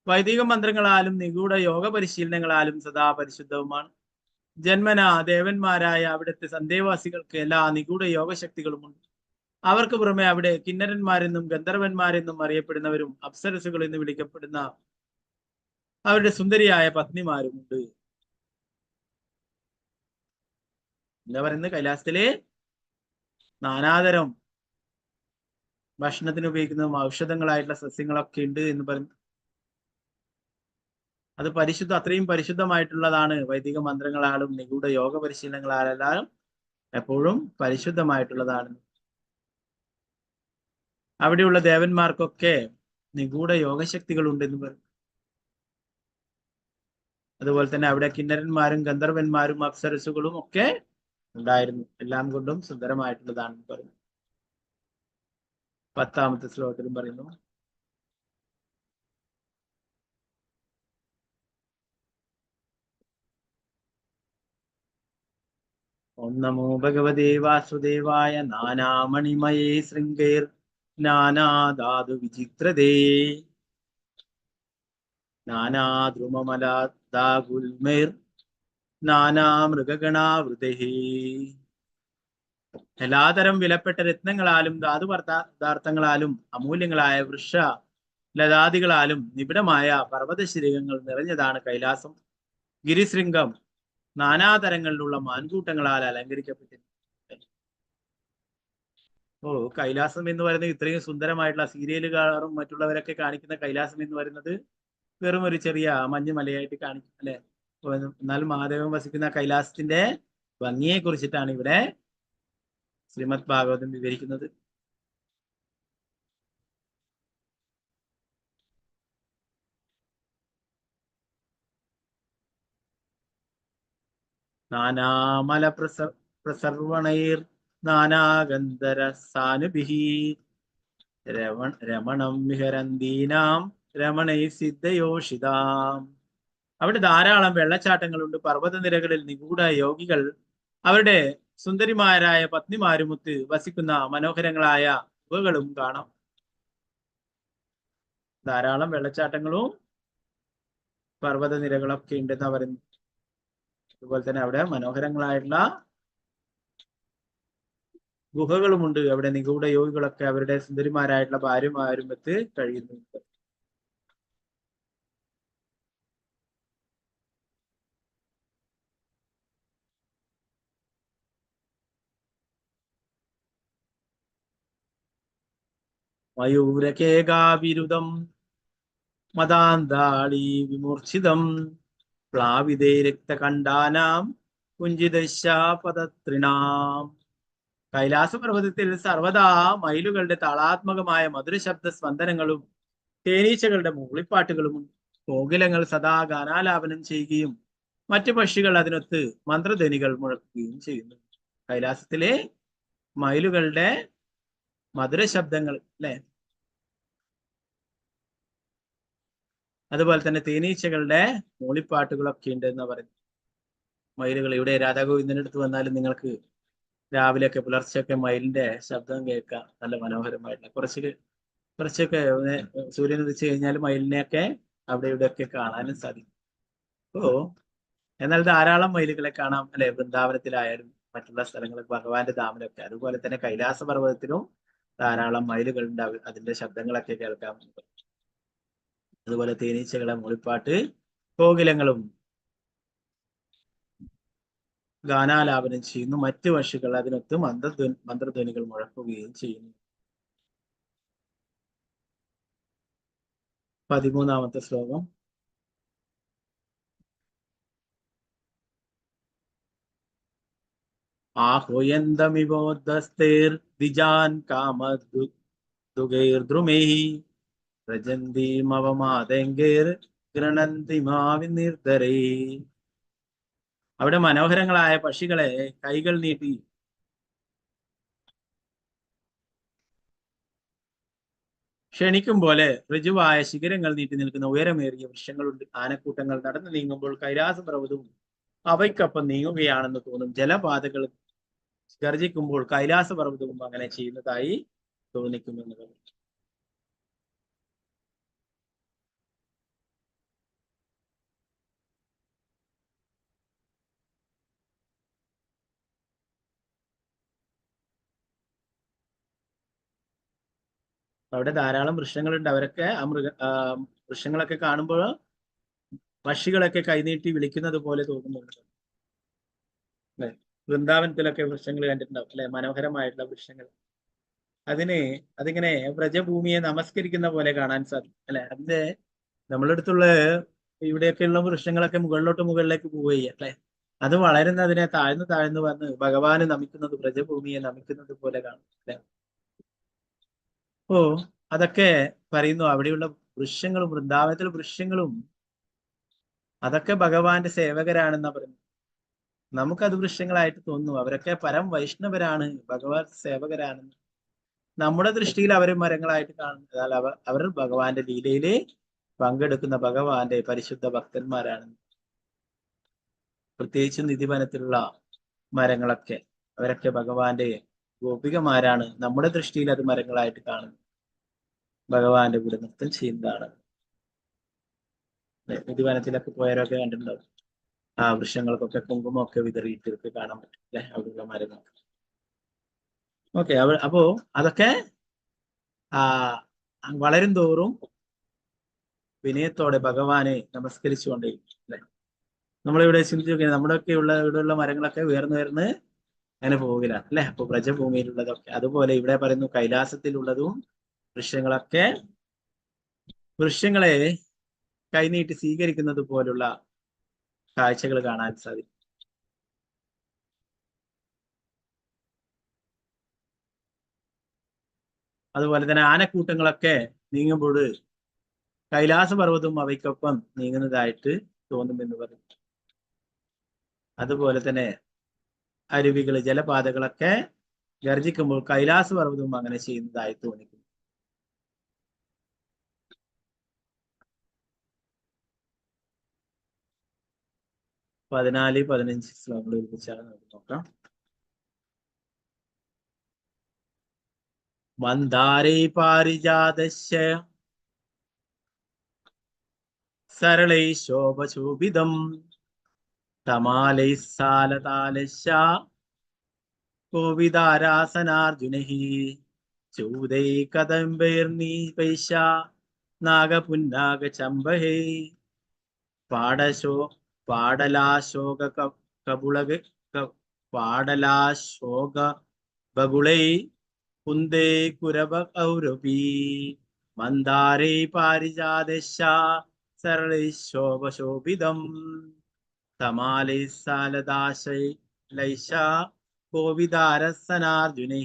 വൈദിക മന്ത്രങ്ങളാലും നിഗൂഢ യോഗ പരിശീലനങ്ങളാലും സദാ പരിശുദ്ധവുമാണ്. ജന്മന ദേവന്മാരായ അവിടുത്തെ സന്ദേവാസികൾക്ക് എല്ലാ നിഗൂഢ യോഗശക്തികളുമുണ്ട്. അവർക്ക് പുറമെ അവിടെ കിന്നരന്മാരെന്നും ഗന്ധർവന്മാരെന്നും അറിയപ്പെടുന്നവരും അപ്സരസുകൾ എന്ന് വിളിക്കപ്പെടുന്ന അവരുടെ സുന്ദരിയായ പത്നിമാരുമുണ്ട്. എന്താ പറയുന്നത്, കൈലാസത്തിലെ നാനാതരം ഭക്ഷണത്തിന് ഉപയോഗിക്കുന്ന ഔഷധങ്ങളായിട്ടുള്ള സസ്യങ്ങളൊക്കെ ഉണ്ട് എന്ന് പറഞ്ഞു. അത് അത്രയും പരിശുദ്ധമായിട്ടുള്ളതാണ്. വൈദിക മന്ത്രങ്ങളാലും നിഗൂഢ യോഗ പരിശീലനങ്ങളാലും എപ്പോഴും പരിശുദ്ധമായിട്ടുള്ളതാണ്. അവിടെയുള്ള ദേവന്മാർക്കൊക്കെ നിഗൂഢ യോഗശക്തികൾ ഉണ്ടെന്ന് പറയും. അതുപോലെ തന്നെ അവിടെ കിന്നരന്മാരും ഗന്ധർവന്മാരും അപ്സരസുകളും ഒക്കെ ഉണ്ടായിരുന്നു. എല്ലാം കൊണ്ടും സുന്ദരമായിട്ടുള്ളതാണെന്ന് പറയുന്നു. 10ാമത്തെ ശ്ലോകത്തിലും പറയുന്നു, ഓം നമോ ഭഗവതേ വാസുദേവായ. നാനാമണിമയേ ശൃംഗേർ നാനാധാതു വിചിത്രതേ നാനാദ്രുമമലാദാഗുൽമേർ നാനാമൃഗഗണാവൃതേ. എല്ലാതരം വിലപ്പെട്ട രത്നങ്ങളാലും ധാതുപദാർത്ഥങ്ങളാലും അമൂല്യങ്ങളായ വൃക്ഷ ലതാദികളാലും നിബിഡമായ പർവ്വതശിഖരങ്ങൾ നിറഞ്ഞതാണ് കൈലാസം. ഗിരിശൃംഗം നാനാതരങ്ങളിലുള്ള മാൻകൂട്ടങ്ങളാൽ അലങ്കരിക്കപ്പെട്ടിരുന്നു. കൈലാസം എന്ന് പറയുന്നത് ഇത്രയും സുന്ദരമായിട്ടുള്ള സീരിയലുകാരും മറ്റുള്ളവരൊക്കെ കാണിക്കുന്ന കൈലാസം എന്ന് പറയുന്നത് വെറും ഒരു ചെറിയ മഞ്ഞുമലയായിട്ട് കാണിക്കും അല്ലെ. എന്നാൽ മഹാദേവൻ വസിക്കുന്ന കൈലാസത്തിന്റെ ഭംഗിയെ കുറിച്ചിട്ടാണ് ഇവിടെ ശ്രീമദ് ഭാഗവതം വിവരിക്കുന്നത്. നാനാമല പ്രസർവണൈർ നാനാഗന്ധര സാനുഭിഹി രമണം വിഹരന്തീനാം രമണൈ സിദ്ധയോഷിതാം. അവിടെ ധാരാളം വെള്ളച്ചാട്ടങ്ങളുണ്ട്. പർവ്വതനിരകളിൽ നിഗൂഢ യോഗികൾ അവരുടെ സുന്ദരിമാരായ പത്നിമാരുമൊത്ത് വസിക്കുന്ന മനോഹരങ്ങളായ ഗുഹകളും കാണാം. ധാരാളം വെള്ളച്ചാട്ടങ്ങളും പർവ്വതനിരകളൊക്കെ ഉണ്ടെന്ന് പറയുന്നു. അതുപോലെ തന്നെ അവിടെ മനോഹരങ്ങളായിട്ടുള്ള ഗുഹകളുമുണ്ട്. അവിടെ നിഗൂഢ യോഗികളൊക്കെ അവരുടെ സുന്ദരിമാരായിട്ടുള്ള ഭാര്യമാരുമൊത്ത് കഴിയുന്നുണ്ട്. മയൂരകേകാവിരുദം മദാന്താളി വിമൂർച്ഛിതം പ്ലാവിതേ രക്തകണ്ഠാനാം കുഞ്ചിതശാപതത്രിണാം. കൈലാസ പർവ്വതത്തിൽ സർവദാ മയിലുകളുടെ താളാത്മകമായ മധുരശബ്ദ സ്പന്ദനങ്ങളും തേനീച്ചകളുടെ മൂളിപ്പാട്ടുകളുമുണ്ട്. കോകിലങ്ങൾ സദാ ഗാനാലാപനം ചെയ്യുകയും മറ്റു പക്ഷികൾ അതിനൊത്ത് മന്ത്രധ്വനികൾ മുഴക്കുകയും ചെയ്യുന്നു. കൈലാസത്തിലെ മയിലുകളുടെ മധുരശബ്ദങ്ങൾ അല്ലെ, അതുപോലെ തന്നെ തേനീച്ചകളുടെ മൂളിപ്പാട്ടുകളൊക്കെ ഉണ്ട് എന്ന് പറയുന്നു. മയിലുകൾ ഇവിടെ രാധാഗോവിന്ദന്റെ അടുത്ത് വന്നാലും നിങ്ങൾക്ക് രാവിലെയൊക്കെ പുലർച്ചെയൊക്കെ മയിലിന്റെ ശബ്ദം കേൾക്കാം. നല്ല മനോഹരമായിട്ടുള്ള കുറച്ചൊക്കെ സൂര്യൻ ഉദിച്ചു കഴിഞ്ഞാൽ മയിലിനെയൊക്കെ അവിടെ ഇവിടെയൊക്കെ കാണാനും സാധിക്കും. എന്നാൽ ധാരാളം മയിലുകളെ കാണാം അല്ലെ, വൃന്ദാവനത്തിലായാലും മറ്റുള്ള സ്ഥലങ്ങളിൽ ഭഗവാന്റെ ധാമിലൊക്കെ. അതുപോലെ തന്നെ കൈലാസ പർവ്വതത്തിലും ധാരാളം മയിലുകൾ ഉണ്ടാവും. അതിന്റെ ശബ്ദങ്ങളൊക്കെ കേൾക്കാം. അതുപോലെ തേനീച്ചകളെ മൂളിപ്പാട്ട്, കോകിലങ്ങളും ഗാനാലാപനം ചെയ്യുന്നു. മറ്റു പക്ഷികൾ അതിനൊത്ത് മന്ത്രധ്വനികൾ മുഴക്കുകയും ചെയ്യുന്നു. 13ാമത്തെ ശ്ലോകം. ആഹ്വയന്തമിവോദസ്തേർ ദ്വിജാൻ കാമദുഗൈർദ്രുമൈഃ പ്രജന്തീമവമാതംഗൈർ ഗൃണന്തിമാവിനിർധരൈഃ. അവിടെ മനോഹരങ്ങളായ പക്ഷികളെ കൈകൾ നീട്ടി ക്ഷണിക്കും പോലെ ഋജുവായ ശിഖരങ്ങൾ നീട്ടി നിൽക്കുന്ന ഉയരമേറിയ വൃക്ഷങ്ങളുണ്ട്. ആനക്കൂട്ടങ്ങൾ നടന്നു നീങ്ങുമ്പോൾ കൈലാസ പർവ്വതവും അവയ്ക്കൊപ്പം നീങ്ങുകയാണെന്ന് തോന്നും. ജലപാതകൾ ഗർജിക്കുമ്പോൾ കൈലാസ പർവ്വതവും അങ്ങനെ ചെയ്യുന്നതായി തോന്നിക്കുമെന്ന് പറഞ്ഞു. അവിടെ ധാരാളം വൃക്ഷങ്ങളുണ്ട്. അവരൊക്കെ വൃക്ഷങ്ങളൊക്കെ കാണുമ്പോൾ പക്ഷികളൊക്കെ കൈനീട്ടി വിളിക്കുന്നത് പോലെ തോന്നുന്നുണ്ട് അല്ലെ. വൃന്ദാവനത്തിലൊക്കെ വൃക്ഷങ്ങൾ കണ്ടിട്ടുണ്ടാവും അല്ലെ, മനോഹരമായിട്ടുള്ള വൃക്ഷങ്ങൾ. അതിങ്ങനെ വ്രജഭൂമിയെ നമസ്കരിക്കുന്ന പോലെ കാണാൻ സാധിക്കും അല്ലെ. അതിന്റെ നമ്മളടുത്തുള്ള ഇവിടെയൊക്കെയുള്ള വൃക്ഷങ്ങളൊക്കെ മുകളിലേക്ക് പോവുകയാണ് അല്ലെ. അത് വളരുന്നതിനെ താഴ്ന്നു വന്ന് ഭഗവാന് നമിക്കുന്നത്, വ്രജഭൂമിയെ നമിക്കുന്നത് പോലെ കാണും അല്ലെ. അതൊക്കെ പറയുന്നു. അവിടെയുള്ള വൃക്ഷങ്ങളും വൃന്ദാവനത്തിലെ വൃക്ഷങ്ങളും അതൊക്കെ ഭഗവാന്റെ സേവകരാണെന്നാ പറയുന്നു. നമുക്കത് വൃക്ഷങ്ങളായിട്ട് തോന്നുന്നു. അവരൊക്കെ പരം വൈഷ്ണവരാണ്, ഭഗവാൻ സേവകരാണെന്ന് നമ്മുടെ ദൃഷ്ടിയിൽ അവർ മരങ്ങളായിട്ട് കാണുന്നു. എന്നാൽ അവർ ഭഗവാന്റെ ലീലയില് പങ്കെടുക്കുന്ന ഭഗവാന്റെ പരിശുദ്ധ ഭക്തന്മാരാണ്. പ്രത്യേകിച്ച് നിധിവനത്തിലുള്ള മരങ്ങളൊക്കെ അവരൊക്കെ ഭഗവാന്റെ ഗോപികമാരാണ്. നമ്മുടെ ദൃഷ്ടിയിൽ അത് മരങ്ങളായിട്ട് കാണുന്നു. ഭഗവാന്റെ കൂടെ നൃത്തം ചെയ്യുന്നതാണ്. നിധിവനത്തിലൊക്കെ പോയവരൊക്കെ കണ്ടിട്ടുണ്ടാവും. ആ വൃക്ഷങ്ങൾക്കൊക്കെ കുങ്കുമൊക്കെ വിതറിയിട്ടൊക്കെ കാണാൻ പറ്റും അല്ലെ, അവിടെയുള്ള മരങ്ങൾ. അപ്പോ അതൊക്കെ വളരും തോറും വിനയത്തോടെ ഭഗവാനെ നമസ്കരിച്ചുകൊണ്ടേയിരിക്കും അല്ലെ. നമ്മളിവിടെ ചിന്തിച്ചു നോക്കിയാൽ നമ്മുടെയൊക്കെ ഇവിടെയുള്ള മരങ്ങളൊക്കെ ഉയർന്ന് അങ്ങനെ പോകില്ല അല്ലെ. അപ്പൊ വ്രജഭൂമിയിലുള്ളതൊക്കെ അതുപോലെ ഇവിടെ പറയുന്നു കൈലാസത്തിലുള്ളതും വൃക്ഷങ്ങളെ കൈനീട്ടി സ്വീകരിക്കുന്നത് പോലുള്ള കാഴ്ചകൾ കാണാൻ സാധിക്കും. അതുപോലെ തന്നെ ആനക്കൂട്ടങ്ങളൊക്കെ നീങ്ങുമ്പോൾ കൈലാസ പർവ്വതവും അവയ്ക്കൊപ്പം നീങ്ങുന്നതായിട്ട് തോന്നുമെന്ന് പറഞ്ഞു. അതുപോലെ തന്നെ അരുവികൾ, ജലപാതകളൊക്കെ ഗർജിക്കുമ്പോൾ കൈലാസ പർവ്വതവും അങ്ങനെ ചെയ്യുന്നതായി തോന്നിക്കുന്നു. പതിനാല് 15 ശ്ലോകങ്ങൾ ഒരുമിച്ചാണ് നമുക്ക് നോക്കാം. മന്ദാരേ പാരിജാതസ്യ സരളൈ ശോഭശോഭിതം തമാലൈ സാലതാലശ്യ കോവിദാരാസനാർജുനൈ ചൂതൈ കദംബൈർനീപൈശ നാഗപുന്നാഗചംബഹൈ പാടലാശോക ബഗുളൈ കുന്ദേ കുരവ കൗരവീ മന്ദാരേ പാരിജാതശ്യ സരളൈ ശോഭശോഭിതം തമാലൈ സാലദാശൈലൈശ കോവിദാരസനാർജുനൈ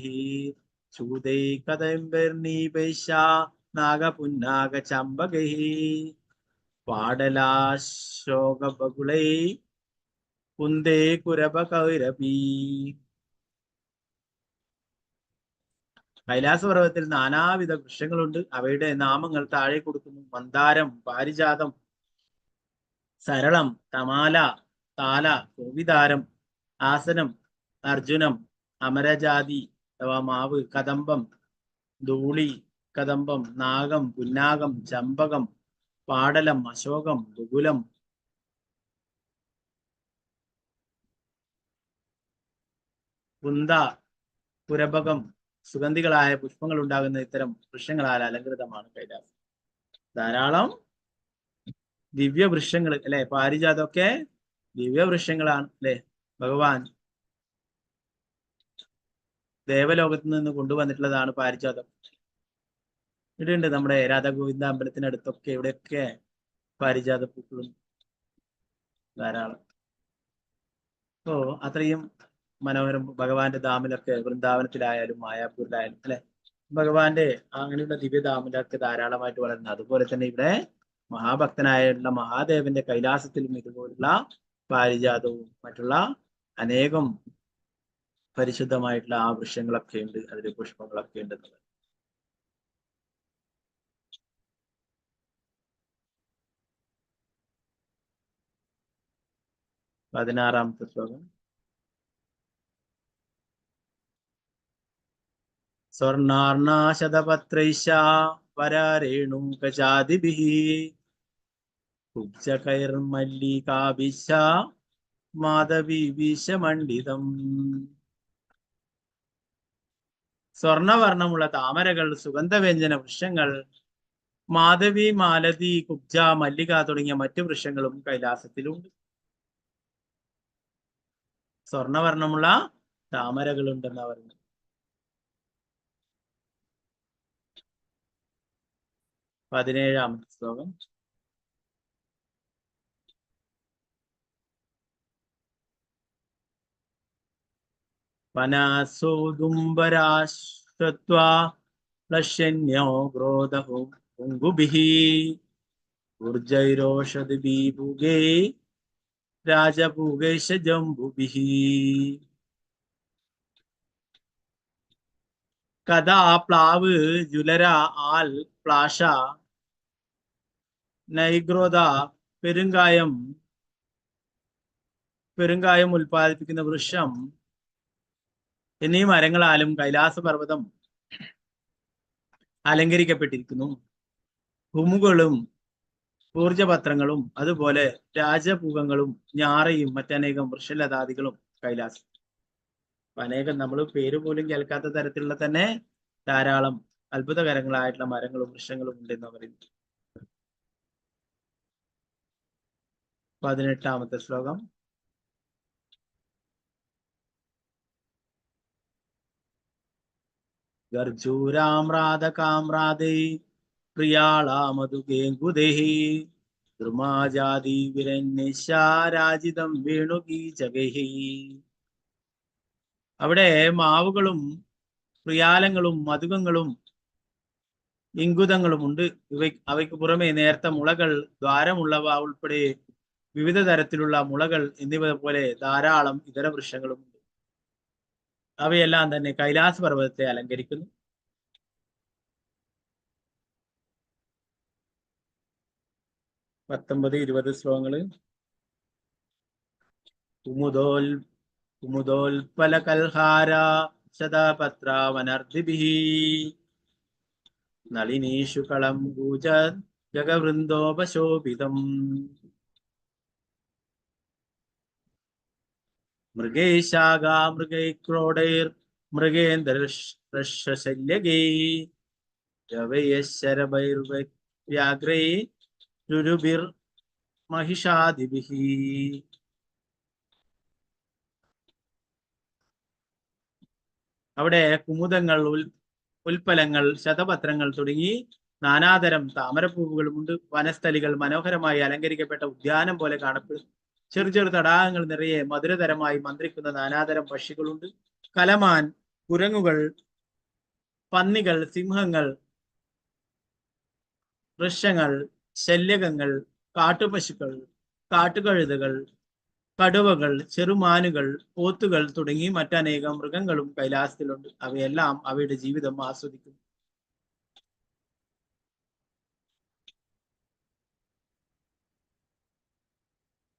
ചൂതൈ കദംബൈർനീപൈശ നാഗപുന്നാഗചംബകൈ പാടലാശോകബകുളൈ കുന്ദേ കുരവ കൗരവീ. കൈലാസ പർവ്വതത്തിൽ നാനാവിധ വൃക്ഷങ്ങളുണ്ട്. അവയുടെ നാമങ്ങൾ താഴെ കൊടുക്കുന്നു. മന്ദാരം, പാരിജാതം, സരളം, തമാല, താല, കോവിദാരം, ആസനം, അർജുനം, അമരജാതി അഥവാ മാവ്, കദംബം, ധൂളി, കദംബം, നാഗം, പുന്നാഗം, ചമ്പകം, പാടലം, അശോകം, ബകുലം, കുന്ദ, കുരബകം, സുഗന്ധികളായ പുഷ്പങ്ങൾ ഉണ്ടാകുന്ന ഇത്തരം വൃക്ഷങ്ങളാൽ അലങ്കൃതമാണ് കൈലാസം. ധാരാളം ദിവ്യവൃക്ഷങ്ങൾ അല്ലെ. പാരിജാതമൊക്കെ ദിവ്യവൃക്ഷങ്ങളാണ് അല്ലെ. ഭഗവാൻ ദേവലോകത്ത് നിന്ന് കൊണ്ടുവന്നിട്ടുള്ളതാണ് പാരിജാതം. ഇവിടെയുണ്ട് നമ്മുടെ രാധാഗോവിന്ദ അമ്പലത്തിനടുത്തൊക്കെ ഇവിടെയൊക്കെ പാരിജാത പൂക്കളും ധാരാളം. അപ്പോ അത്രയും മനോഹരം ഭഗവാന്റെ ധാമിലൊക്കെ, വൃന്ദാവനത്തിലായാലും മായാപൂരിലായാലും അല്ലെ, ഭഗവാന്റെ അങ്ങനെയുള്ള ദിവ്യധാമിലൊക്കെ ധാരാളമായിട്ട് വളരുന്നത്. അതുപോലെ തന്നെ ഇവിടെ മഹാഭക്തനായുള്ള മഹാദേവന്റെ കൈലാസത്തിലും ഇതുപോലുള്ള പാരിജാതവും മറ്റുള്ള അനേകം പരിശുദ്ധമായിട്ടുള്ള ആ വൃക്ഷങ്ങളൊക്കെ ഉണ്ട്, അതിൽ പുഷ്പങ്ങളൊക്കെ ഉണ്ട്. 16-ാമത്തെ ശ്ലോകം. സ്വർണാർണാശതപത്രൈശ വരാരേണുകചാദിഭിഃ കുബ്ജകൈർമല്ലികാഭിശ്ച മാധവീവിഷമണ്ഡിതം. സ്വർണവർണ്ണമുള്ള താമരകൾ, സുഗന്ധവ്യഞ്ജന വൃക്ഷങ്ങൾ, മാധവി, മാലതി, കുബ്ജ, മല്ലിക തുടങ്ങിയ മറ്റു വൃക്ഷങ്ങളും കൈലാസത്തിലുണ്ട്. സ്വർണവർണ്ണമുള്ള താമരകളുണ്ടെന്ന് പറഞ്ഞു. പതിനേഴാമത്തെ ശ്ലോകം. വനാസോദുംബരാശ്വത്വാ ലക്ഷ്യന്യോ ക്രോധഹോ പുങ്കുഭിഃ ഊർജൈരോഷധിഭൂഗേ രാജഭൂഗേശ ജംബുഭിഃ. കഥാ, പ്ലാവ്, ജുലര, ആൽ, പ്ലാഷ, നൈഗ്രോധ, പെരുങ്കായം ഉൽപ്പാദിപ്പിക്കുന്ന വൃക്ഷം എന്നീ മരങ്ങളാലും കൈലാസപർവ്വതം അലങ്കരിക്കപ്പെട്ടിരിക്കുന്നു. ഭൂമുകളും ഊർജപത്രങ്ങളും അതുപോലെ രാജപൂകങ്ങളും ഞാറയും മറ്റനേകം വൃക്ഷലതാദികളും കൈലാസം. അനേകം നമ്മൾ പേര് പോലും കേൾക്കാത്ത തരത്തിലുള്ള തന്നെ ധാരാളം അത്ഭുതകരങ്ങളായിട്ടുള്ള മരങ്ങളും വൃക്ഷങ്ങളും ഉണ്ടെന്ന് പറയുന്നു. 18-ാമത്തെ ശ്ലോകം. ഗർജൂരാമ്രാതകാമ്രാതൈ പ്രിയാളാമധുകേങ്കുദേഹി ദ്രുമാജാതി വിരന്യശാരാജിതം വേണുഗീചകൈഹി. അവിടെ മാവുകളും പ്രിയാലങ്ങളും മധുകങ്ങളും ഇംഗുതങ്ങളും ഉണ്ട്. അവയ്ക്ക് പുറമെ നേർത്ത മുളകൾ, ദ്വാരമുള്ളവ ഉൾപ്പെടെ വിവിധ തരത്തിലുള്ള മുളകൾ എന്നിവ പോലെ ധാരാളം ഇതര വൃക്ഷങ്ങളുമുണ്ട്. അവയെല്ലാം തന്നെ കൈലാസ പർവ്വതത്തെ അലങ്കരിക്കുന്നു. പത്തൊമ്പത് 20 ശ്ലോകങ്ങള്. കുമുദോൽപലകൽഹാര ശതപത്രാവനർദ്ദിഭിഃ നളിനീഷു കളം ഗൂജത് ജഗവൃന്ദോപശോഭിതം മൃഗൈശാഖാ മൃഗൈക്രോഡൈർ മൃഗേന്ദ്രശല്യഗൈ രവയശരഭൈർവ്യാഗ്രൈ രുരുഭിർ മഹിഷാദിഭിഃ. അവിടെ കുമുദങ്ങൾ, ഉൽപ്പലങ്ങൾ, ശതപത്രങ്ങൾ തുടങ്ങി നാനാതരം താമരപ്പൂവുകളുമുണ്ട്. വനസ്ഥലികൾ മനോഹരമായി അലങ്കരിക്കപ്പെട്ട ഉദ്യാനം പോലെ കാണപ്പെടുന്നു. ചെറു ചെറു തടാകങ്ങൾ നിറയെ മധുരതരമായി മന്ത്രിക്കുന്ന നാനാതരം പക്ഷികളുണ്ട്. കലമാൻ, കുരങ്ങുകൾ, പന്നികൾ, സിംഹങ്ങൾ, വൃക്ഷങ്ങൾ, ശല്യകങ്ങൾ, കാട്ടുപശുക്കൾ, കാട്ടുകഴുതകൾ, കടുവകൾ, ചെറുമാനുകൾ, പോത്തുകൾ തുടങ്ങി മറ്റനേകം മൃഗങ്ങളും കൈലാസത്തിലുണ്ട്. അവയെല്ലാം അവയുടെ ജീവിതം ആസ്വദിക്കുന്നു.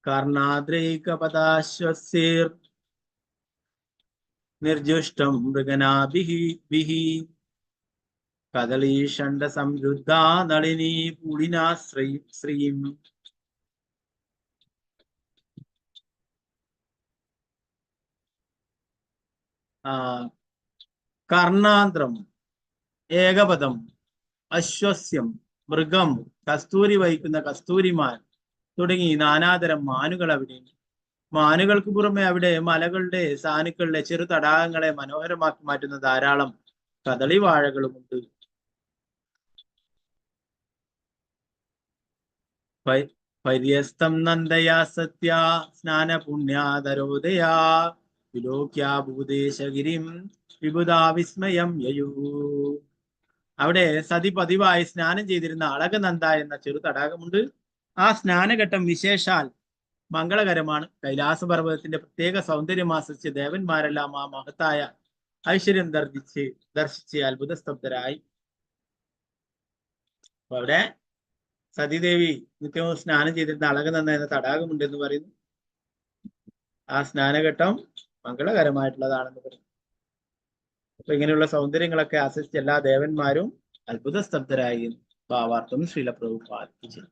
കർണാദ്രൈകപദാശ്വസീർ നിർജുഷ്ടം മൃഗനാഭിഃ കദളീഷണ്ഡ സംരുദ്ധാ നളിനീ പൂളിനാ ശ്രീം. കർണാന്ത്രം, ഏകപദം, അശ്വസ്യം, മൃഗം, കസ്തൂരി വഹിക്കുന്ന കസ്തൂരിമാൻ തുടങ്ങി നാനാതരം മാനുകൾ അവിടെയുണ്ട്. മാനുകൾക്ക് പുറമെ അവിടെ മലകളുടെ സാനുക്കളിലെ ചെറു തടാകങ്ങളെ മനോഹരമാക്കി മാറ്റുന്ന ധാരാളം കദളി വാഴകളുമുണ്ട്. പര്യസ്തം നന്ദയാ സത്യ സ്നാന പുണ്യാതരോദയാ വിലോക്യാ ഭൂദേശഗിരിം വിബുധാ വിസ്മയം യയൂ. അവിടെ സതി പതിവായി സ്നാനം ചെയ്തിരുന്ന അളകനന്ദ എന്ന ചെറു തടാകമുണ്ട്. ആ സ്നാനഘട്ടം വിശേഷാൽ മംഗളകരമാണ്. കൈലാസപർവ്വതത്തിന്റെ പ്രത്യേക സൗന്ദര്യം ആസ്വദിച്ച് ദേവന്മാരെല്ലാം ആ മഹത്തായ ഐശ്വര്യം ദർശിച്ച് അത്ഭുതസ്തബ്ധരായി. അപ്പൊ അവിടെ സതീദേവി നിത്യവും സ്നാനം ചെയ്തിരുന്ന അളകനന്ദ എന്ന തടാകമുണ്ട് എന്ന് പറയുന്നു. ആ സ്നാനഘട്ടം മംഗളകരമായിട്ടുള്ളതാണെന്ന് പറയുന്നു. അപ്പൊ ഇങ്ങനെയുള്ള സൗന്ദര്യങ്ങളൊക്കെ ആസ്വദിച്ച എല്ലാ ദേവന്മാരും അത്ഭുതസ്തബ്ധരായി. ഭാവാർത്ഥം ശ്രീല പ്രഭുപാദിച്ചു.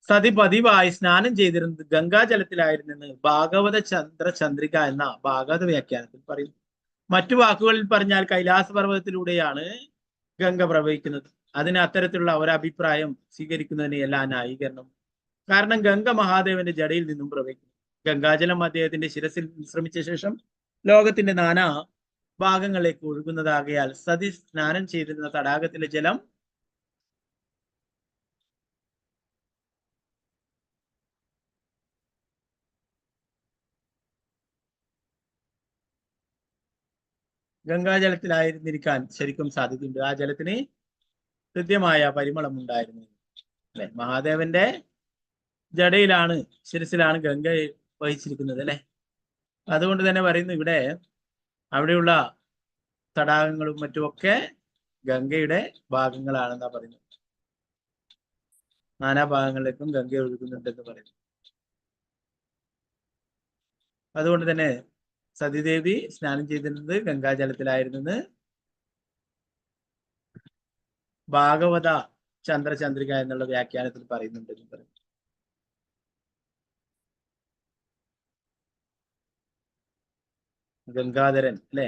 സതി പതിവായി സ്നാനം ചെയ്തിരുന്നത് ഗംഗാജലത്തിലായിരുന്നെന്ന് ഭാഗവത ചന്ദ്രിക എന്ന ഭാഗവത വ്യാഖ്യാനത്തിൽ പറയുന്നു. മറ്റു വാക്കുകളിൽ പറഞ്ഞാൽ കൈലാസ പർവ്വതത്തിലൂടെയാണ് ഗംഗ പ്രവഹിക്കുന്നത്. അതിന് അത്തരത്തിലുള്ള ഒരഭിപ്രായം സ്വീകരിക്കുന്നതിന് എല്ലാ ന്യായീകരണം. കാരണം ഗംഗ മഹാദേവന്റെ ജടയിൽ നിന്നും പ്രവഹിക്കുന്നു. ഗംഗാജലം അദ്ദേഹത്തിന്റെ ശിരസിൽ വിശ്രമിച്ച ശേഷം ലോകത്തിന്റെ നാനാ ഭാഗങ്ങളിലേക്ക് ഒഴുകുന്നതാകയാൽ സതി സ്നാനം ചെയ്തിരുന്ന തടാകത്തിലെ ജലം ഗംഗാജലത്തിലായിരുന്നിരിക്കാൻ ശരിക്കും സാധ്യതയുണ്ട്. ആ ജലത്തിന് കൃത്യമായ പരിമളം ഉണ്ടായിരുന്നു. അല്ലെ, മഹാദേവന്റെ ജടയിലാണ്, ശിരസിലാണ് ഗംഗ വഹിച്ചിരിക്കുന്നത് അല്ലെ. അതുകൊണ്ട് തന്നെ പറയുന്നു ഇവിടെ അവിടെയുള്ള തടാകങ്ങളും മറ്റുമൊക്കെ ഗംഗയുടെ ഭാഗങ്ങളാണെന്നാ പറയുന്നത്. നാനാ ഭാഗങ്ങളിലേക്കും ഗംഗ ഒഴുകുന്നുണ്ടെന്ന് പറയുന്നു. അതുകൊണ്ട് തന്നെ സതീദേവി സ്നാനം ചെയ്തിരുന്നത് ഗംഗാജലത്തിലായിരുന്നെന്ന് ഭാഗവത ചന്ദ്രിക എന്നുള്ള വ്യാഖ്യാനത്തിൽ പറയുന്നുണ്ടെന്ന് പറയും. ഗംഗാധരൻ അല്ലെ,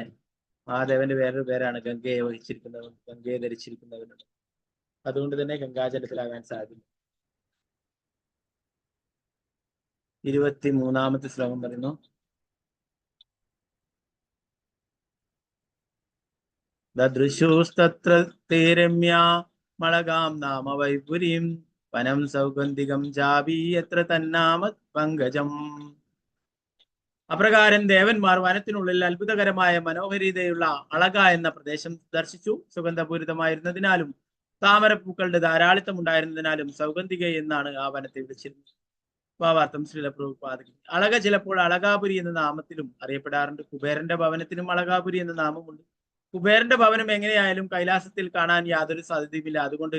മഹാദേവന്റെ വേറൊരു പേരാണ്. ഗംഗയെ വഹിച്ചിരിക്കുന്നവൻ, ഗംഗയെ ധരിച്ചിരിക്കുന്നവനുണ്ട്. അതുകൊണ്ട് തന്നെ ഗംഗാജലത്തിലാകാൻ സാധ്യത. 23-ാമത്തെ ശ്ലോകം പറയുന്നു. ദദൃശൂസ്തത്ര തേ രമ്യ മളകാം നാമ വൈപുരീം വനം സൗഗന്ധികം ജാബി എത്ര തന്നാമ പങ്കജം. അപ്രകാരം ദേവന്മാർ വനത്തിനുള്ളിൽ അത്ഭുതകരമായ മനോഹരീതയുള്ള അളക എന്ന പ്രദേശം ദർശിച്ചു. സുഗന്ധപൂരിതമായിരുന്നതിനാലും താമരപ്പൂക്കളുടെ ധാരാളിത്തം ഉണ്ടായിരുന്നതിനാലും സൗഗന്ധിക എന്നാണ് ആ വനത്തെ വിളിച്ചിരുന്നത്. ഭാവാർത്ഥം ശ്രീല പ്രഭുപാദകൻ. അളക ചിലപ്പോൾ അളകാപുരി എന്ന നാമത്തിലും അറിയപ്പെടാറുണ്ട്. കുബേരന്റെ ഭവനത്തിനും അളകാപുരി എന്ന നാമമുണ്ട്. കുബേരന്റെ ഭവനം എങ്ങനെയായാലും കൈലാസത്തിൽ കാണാൻ യാതൊരു സാധ്യതയുമില്ല. അതുകൊണ്ട്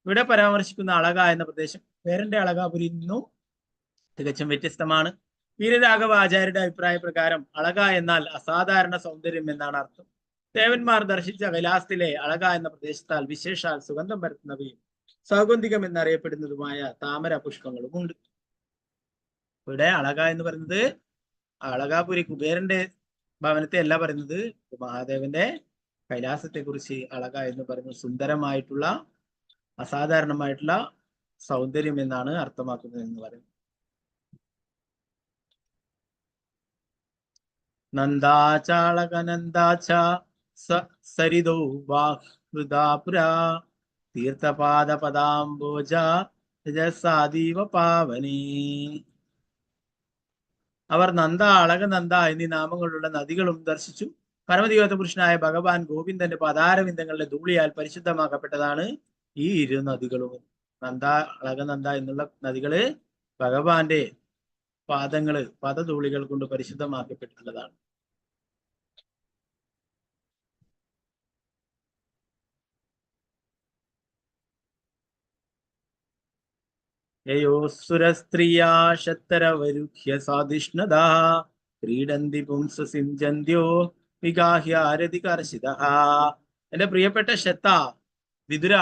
ഇവിടെ പരാമർശിക്കുന്ന അളക എന്ന പ്രദേശം കുബേരന്റെ അളകാപുരിയിൽ നിന്നും തികച്ചും വ്യത്യസ്തമാണ്. വീരരാഘവ ആചാര്യരുടെ അഭിപ്രായ പ്രകാരം അളക എന്നാൽ അസാധാരണ സൗന്ദര്യം എന്നാണ് അർത്ഥം. ദേവന്മാർ ദർശിച്ച കൈലാസത്തിലെ അളക എന്ന പ്രദേശത്താൽ വിശേഷാൽ സുഗന്ധം പരത്തുന്നവയും സൗഗന്ധികം എന്നറിയപ്പെടുന്നതുമായ താമര പുഷ്പങ്ങളും ഉണ്ട്. ഇവിടെ അളക എന്ന് പറയുന്നത് അളകാപുരി കുബേരന്റെ ഭവനത്തെ അല്ല പറയുന്നത്, മഹാദേവന്റെ കൈലാസത്തെ കുറിച്ച് അളക എന്ന് പറയുന്നത് സുന്ദരമായിട്ടുള്ള അസാധാരണമായിട്ടുള്ള സൗന്ദര്യം എന്നാണ് അർത്ഥമാക്കുന്നത് എന്ന് പറയുന്നത്. നന്ദാചാളകനന്ദാച സരിതോ ബാഹൃദാപുര തീർത്ഥപാദ പദാംബോജ രജസാദീവ പാവനീ. അവർ നന്ദ, അളകനന്ദ എന്നീ നാമങ്ങളുള്ള നദികളും ദർശിച്ചു. പരമദിവ്യത്വ പുരുഷനായ ഭഗവാൻ ഗോവിന്ദന്റെ പദാരവിന്ദങ്ങളുടെ ധൂളിയാൽ പരിശുദ്ധമാക്കപ്പെട്ടതാണ് ഈ ഇരു നദികളും. നന്ദ, അളകനന്ദ എന്നുള്ള നദികള് ഭഗവാന്റെ പാദങ്ങള് പദധൂളികൾ കൊണ്ട് പരിശുദ്ധമാക്കപ്പെട്ടിട്ടുള്ളതാണ്. യയോസുരസ്ത്രീയാ ശത്തരവരുഹ്യ സാധിഷ്ണദാ ക്രീഡന്തി പുംസസിഞ്ചന്ത്യോ വിഗാഹ്യാരതികർഷിതഃ. എന്റെ പ്രിയപ്പെട്ട ശത്ത, വിതുര,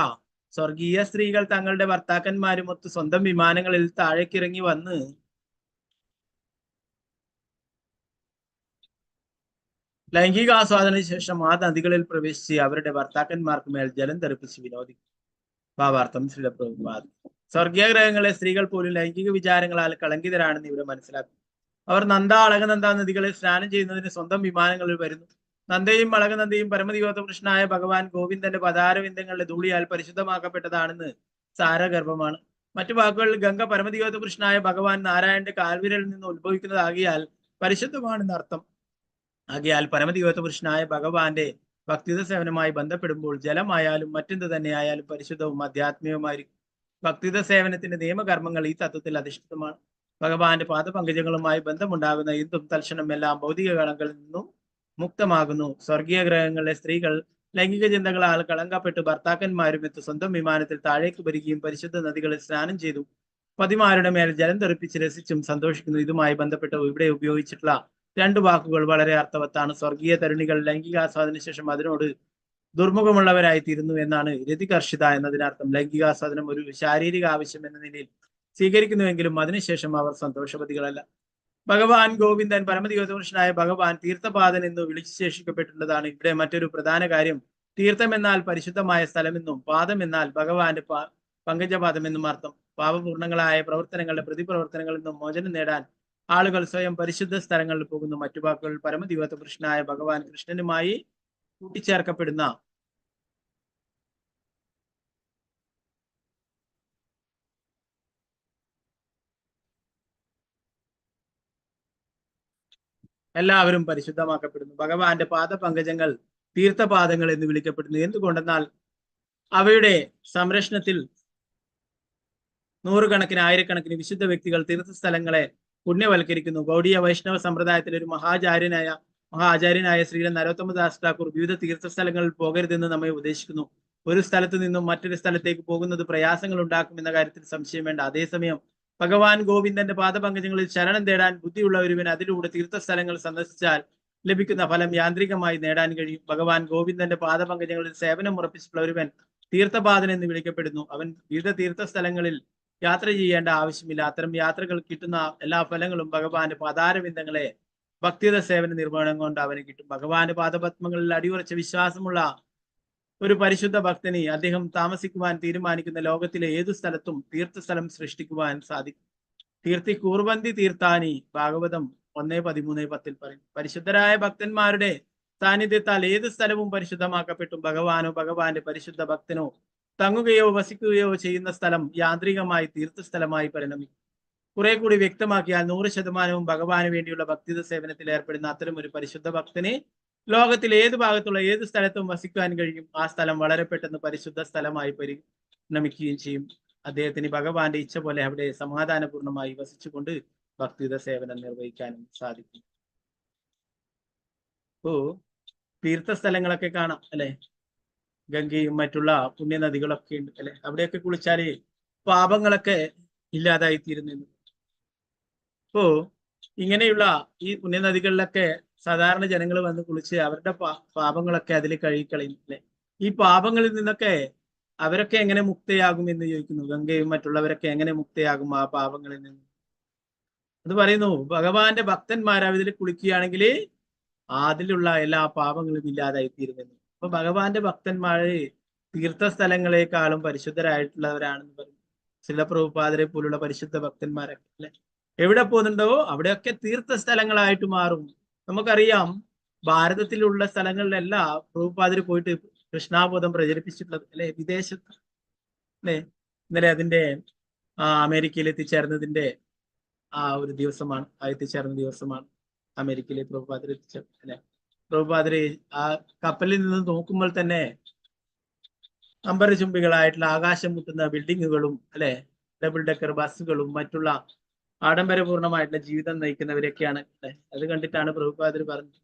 സ്വർഗീയ സ്ത്രീകൾ തങ്ങളുടെ ഭർത്താക്കന്മാരുമൊത്ത് സ്വന്തം വിമാനങ്ങളിൽ താഴേക്കിറങ്ങി വന്ന് ലൈംഗികാസ്വാദന ശേഷം ആ നദികളിൽ പ്രവേശിച്ച് അവരുടെ ഭർത്താക്കന്മാർക്ക് മേൽ ജലം തെറിപ്പിച്ച് വിനോദിക്കും. ഭാവാർത്ഥം ശ്രീല പ്രഭുപാദ്. സ്വർഗീയ ഗ്രഹങ്ങളിലെ സ്ത്രീകൾ പോലും ലൈംഗിക വിചാരങ്ങളാൽ കളങ്കിതരാണെന്ന് ഇവിടെ മനസ്സിലാക്കും. അവർ നന്ദ, അളകനന്ദ നദികളിൽ സ്നാനം ചെയ്യുന്നതിന് സ്വന്തം വിമാനങ്ങളിൽ വരുന്നു. നന്ദയും അളകനന്ദയും പരമദിവ്യത്വ കൃഷ്ണനായ ഭഗവാൻ ഗോവിന്ദന്റെ പദാരവിന്ദങ്ങളുടെ ധൂളിയാൽ പരിശുദ്ധമാക്കപ്പെട്ടതാണെന്ന് സാരഗർഭമാണ്. മറ്റു വാക്കുകളിൽ ഗംഗ പരമദിവ്യത്വ കൃഷ്ണനായ ഭഗവാൻ നാരായണന്റെ കാൽവിരലിൽ നിന്ന് ഉത്ഭവിക്കുന്നതാകിയാൽ പരിശുദ്ധമാണെന്ന് അർത്ഥം. ആകിയാൽ പരമദിവ്യത്വ കൃഷ്ണനായ ഭഗവാന്റെ ഭക്തിത സേവനമായി ബന്ധപ്പെടുമ്പോൾ ജലമായാലും മറ്റെന്ത് തന്നെയായാലും പരിശുദ്ധവും ആധ്യാത്മികവുമായിരിക്കും. ഭക്തിത സേവനത്തിന്റെ നിയമകർമ്മങ്ങൾ ഈ തത്വത്തിൽ അധിഷ്ഠിതമാണ്. ഭഗവാന്റെ പാദപങ്കജങ്ങളുമായി ബന്ധമുണ്ടാകുന്ന എന്തും തൽക്ഷണം എല്ലാം ഭൗതിക ഗണങ്ങളിൽ നിന്നും മുക്തമാകുന്നു. സ്വർഗീയ ഗ്രഹങ്ങളിലെ സ്ത്രീകൾ ലൈംഗിക ചിന്തകളാൽ കളങ്കപ്പെട്ട് ഭർത്താക്കന്മാരുമെത്ത് സ്വന്തം വിമാനത്തിൽ താഴേക്ക് വരികയും പരിശുദ്ധ നദികളിൽ സ്നാനം ചെയ്തു പതിമാരുടെ മേൽ ജലം തെറിപ്പിച്ച് രസിച്ചും സന്തോഷിക്കുന്നു. ഇതുമായി ബന്ധപ്പെട്ട് ഇവിടെ ഉപയോഗിച്ചിട്ടുള്ള രണ്ടു വാക്കുകൾ വളരെ അർത്ഥവത്താണ്. സ്വർഗീയ തരുണികൾ ലൈംഗികാസ്വാദന ശേഷം അതിനോട് ദുർമുഖമുള്ളവരായി തീരുന്നു എന്നാണ് രതികർഷിത എന്നതിനർത്ഥം. ലൈംഗികാസ്വാദനം ഒരു ശാരീരിക ആവശ്യം എന്ന നിലയിൽ സ്വീകരിക്കുന്നുവെങ്കിലും അതിനുശേഷം അവർ സന്തോഷവതികളല്ല. ഭഗവാൻ ഗോവിന്ദൻ പരമദിവ്യത്വ പുരുഷനായ ഭഗവാൻ തീർത്ഥപാദൻ എന്ന് വിളിച്ചുശേഷിക്കപ്പെട്ടുള്ളതാണ്. ഇവിടെ മറ്റൊരു പ്രധാന കാര്യം, തീർത്ഥം എന്നാൽ പരിശുദ്ധമായ സ്ഥലമെന്നും പാദം എന്നാൽ ഭഗവാന്റെ പങ്കജപാദം എന്നും അർത്ഥം. പാപപൂർണങ്ങളായ പ്രവർത്തനങ്ങളുടെ പ്രതിപ്രവർത്തനങ്ങളിൽ നിന്നും മോചനം നേടാൻ ആളുകൾ സ്വയം പരിശുദ്ധ സ്ഥലങ്ങളിൽ പോകുന്നു. മറ്റു വാക്കുകൾ പരമദിവ്യത്വ പുരുഷനായ ഭഗവാൻ കൃഷ്ണനുമായി കൂട്ടിച്ചേർക്കപ്പെടുന്ന എല്ലാവരും പരിശുദ്ധമാക്കപ്പെടുന്നു. ഭഗവാന്റെ പാദപങ്കജങ്ങൾ തീർത്ഥപാദങ്ങൾ എന്ന് വിളിക്കപ്പെടുന്നു. എന്തുകൊണ്ടെന്നാൽ അവയുടെ സംരക്ഷണത്തിൽ നൂറുകണക്കിന് ആയിരക്കണക്കിന് വിശുദ്ധ വ്യക്തികൾ തീർത്ഥസ്ഥലങ്ങളെ പുണ്യവൽക്കരിക്കുന്നു. ഗൗഡീയ വൈഷ്ണവ സമ്പ്രദായത്തിലെ ഒരു മഹാചാര്യനായ ശ്രീല നരോത്തമദാസ് ഠാക്കൂർ വിവിധ തീർത്ഥസ്ഥലങ്ങളിൽ പോകരുതെന്ന് നമ്മെ ഉപദേശിക്കുന്നു. ഒരു സ്ഥലത്ത് നിന്നും മറ്റൊരു സ്ഥലത്തേക്ക് പോകുന്നത് പ്രയാസങ്ങൾ ഉണ്ടാക്കുമെന്ന കാര്യത്തിൽ സംശയം വേണ്ട. അതേസമയം ഭഗവാൻ ഗോവിന്ദന്റെ പാദപങ്കജങ്ങളിൽ ശരണം തേടാൻ ബുദ്ധിയുള്ള ഒരുവൻ അതിലൂടെ തീർത്ഥസ്ഥലങ്ങൾ സന്ദർശിച്ചാൽ ലഭിക്കുന്ന ഫലം യാന്ത്രികമായി നേടാൻ കഴിയും. ഭഗവാൻ ഗോവിന്ദന്റെ പാദപങ്കജങ്ങളിൽ സേവനം ഉറപ്പിച്ചിട്ടുള്ള ഒരുവൻ തീർത്ഥപാദൻ എന്ന് വിളിക്കപ്പെടുന്നു. അവൻ വിവിധ തീർത്ഥസ്ഥലങ്ങളിൽ യാത്ര ചെയ്യേണ്ട ആവശ്യമില്ല. അത്തരം യാത്രകൾ കിട്ടുന്ന എല്ലാ ഫലങ്ങളും ഭഗവാന്റെ പാദാരവിന്ദങ്ങളെ ഭക്തിയുടെ സേവന നിർവഹണം കൊണ്ട് അവന് കിട്ടും. ഭഗവാന്റെ പാദപത്മങ്ങളിൽ അടിയുറച്ച വിശ്വാസമുള്ള ഒരു പരിശുദ്ധ ഭക്തന് അദ്ദേഹം താമസിക്കുവാൻ തീരുമാനിക്കുന്ന ലോകത്തിലെ ഏതു സ്ഥലത്തും തീർത്ഥസ്ഥലം സൃഷ്ടിക്കുവാൻ സാധിക്കും. തീർത്ഥി കൂർവന്തി തീർത്ഥാനി ഭാഗവതം 1:13-10 പറയും. പരിശുദ്ധരായ ഭക്തന്മാരുടെ സാന്നിധ്യത്താൽ ഏത് സ്ഥലവും പരിശുദ്ധമാക്കപ്പെട്ടു. ഭഗവാനോ ഭഗവാന്റെ പരിശുദ്ധ ഭക്തനോ തങ്ങുകയോ വസിക്കുകയോ ചെയ്യുന്ന സ്ഥലം യാന്ത്രികമായി തീർത്ഥസ്ഥലമായി പരിണമിക്കും. കുറെ കൂടി വ്യക്തമാക്കിയാൽ 100% ഭഗവാന് വേണ്ടിയുള്ള ഭക്തിത സേവനത്തിൽ ഏർപ്പെടുന്ന അത്തരം ഒരു പരിശുദ്ധ ഭക്തന് ലോകത്തിൽ ഏത് ഭാഗത്തുള്ള ഏത് സ്ഥലത്തും വസിക്കാൻ കഴിയും. ആ സ്ഥലം വളരെ പെട്ടെന്ന് പരിശുദ്ധ സ്ഥലമായി പരിണമിക്കുകയും ചെയ്യും. അദ്ദേഹത്തിന് ഭഗവാന്റെ ഇച്ഛ പോലെ അവിടെ സമാധാനപൂർണമായി വസിച്ചുകൊണ്ട് ഭക്തിത സേവനം നിർവഹിക്കാനും സാധിക്കും. ഇപ്പോ തീർത്ഥസ്ഥലങ്ങളൊക്കെ കാണാം അല്ലെ, ഗംഗയും മറ്റുള്ള പുണ്യനദികളൊക്കെ ഉണ്ട് അല്ലെ. അവിടെയൊക്കെ കുളിച്ചാല് പാപങ്ങളൊക്കെ ഇല്ലാതായിത്തീരുന്നു. ഇപ്പോ ഇങ്ങനെയുള്ള ഈ പുണ്യനദികളിലൊക്കെ സാധാരണ ജനങ്ങൾ വന്ന് കുളിച്ച് അവരുടെ പാപങ്ങളൊക്കെ അതിൽ കഴുകിക്കളയും അല്ലെ. ഈ പാപങ്ങളിൽ നിന്നൊക്കെ അവരൊക്കെ എങ്ങനെ മുക്തയാകും എന്ന് ചോദിക്കുന്നു. ഗംഗയും മറ്റുള്ളവരൊക്കെ എങ്ങനെ മുക്തയാകും ആ പാപങ്ങളിൽ നിന്ന്? അത് പറയുന്നു, ഭഗവാന്റെ ഭക്തന്മാർ അതിൽ കുളിക്കുകയാണെങ്കിൽ അതിലുള്ള എല്ലാ പാപങ്ങളും ഇല്ലാതായിത്തീരുമെന്ന്. അപ്പൊ ഭഗവാന്റെ ഭക്തന്മാര് തീർത്ഥസ്ഥലങ്ങളെക്കാളും പരിശുദ്ധരായിട്ടുള്ളവരാണെന്ന് പറയും. ശ്രീല പ്രഭുപാദരെ പോലുള്ള പരിശുദ്ധ ഭക്തന്മാരൊക്കെ അല്ലെ, എവിടെ പോകുന്നുണ്ടോ അവിടെയൊക്കെ തീർത്ഥസ്ഥലങ്ങളായിട്ട് മാറും. നമുക്കറിയാം, ഭാരതത്തിലുള്ള സ്ഥലങ്ങളിലെല്ലാം പ്രഭുപാദര് പോയിട്ട് കൃഷ്ണാബോധം പ്രചരിപ്പിച്ചിട്ടുള്ളത് അല്ലെ, വിദേശത്ത് അല്ലെ. ഇന്നലെ അതിന്റെ അമേരിക്കയിൽ എത്തിച്ചേർന്നതിന്റെ ആ ഒരു ദിവസമാണ്, എത്തിച്ചേർന്ന ദിവസമാണ് അമേരിക്കയിലെ പ്രഭുപാദര് എത്തിച്ചേർന്നത് അല്ലെ. പ്രഭുപാദര് ആ കപ്പലിൽ നിന്ന് നോക്കുമ്പോൾ തന്നെ അമ്പരചുംബികളായിട്ടുള്ള ആകാശം മുട്ടുന്ന ബിൽഡിങ്ങുകളും അല്ലെ, ഡബിൾ ഡെക്കർ ബസ്സുകളും മറ്റുള്ള ആഡംബരപൂർണമായിട്ടുള്ള ജീവിതം നയിക്കുന്നവരൊക്കെയാണ് അല്ലെ. അത് കണ്ടിട്ടാണ് പ്രഭുപാദര് പറഞ്ഞത്,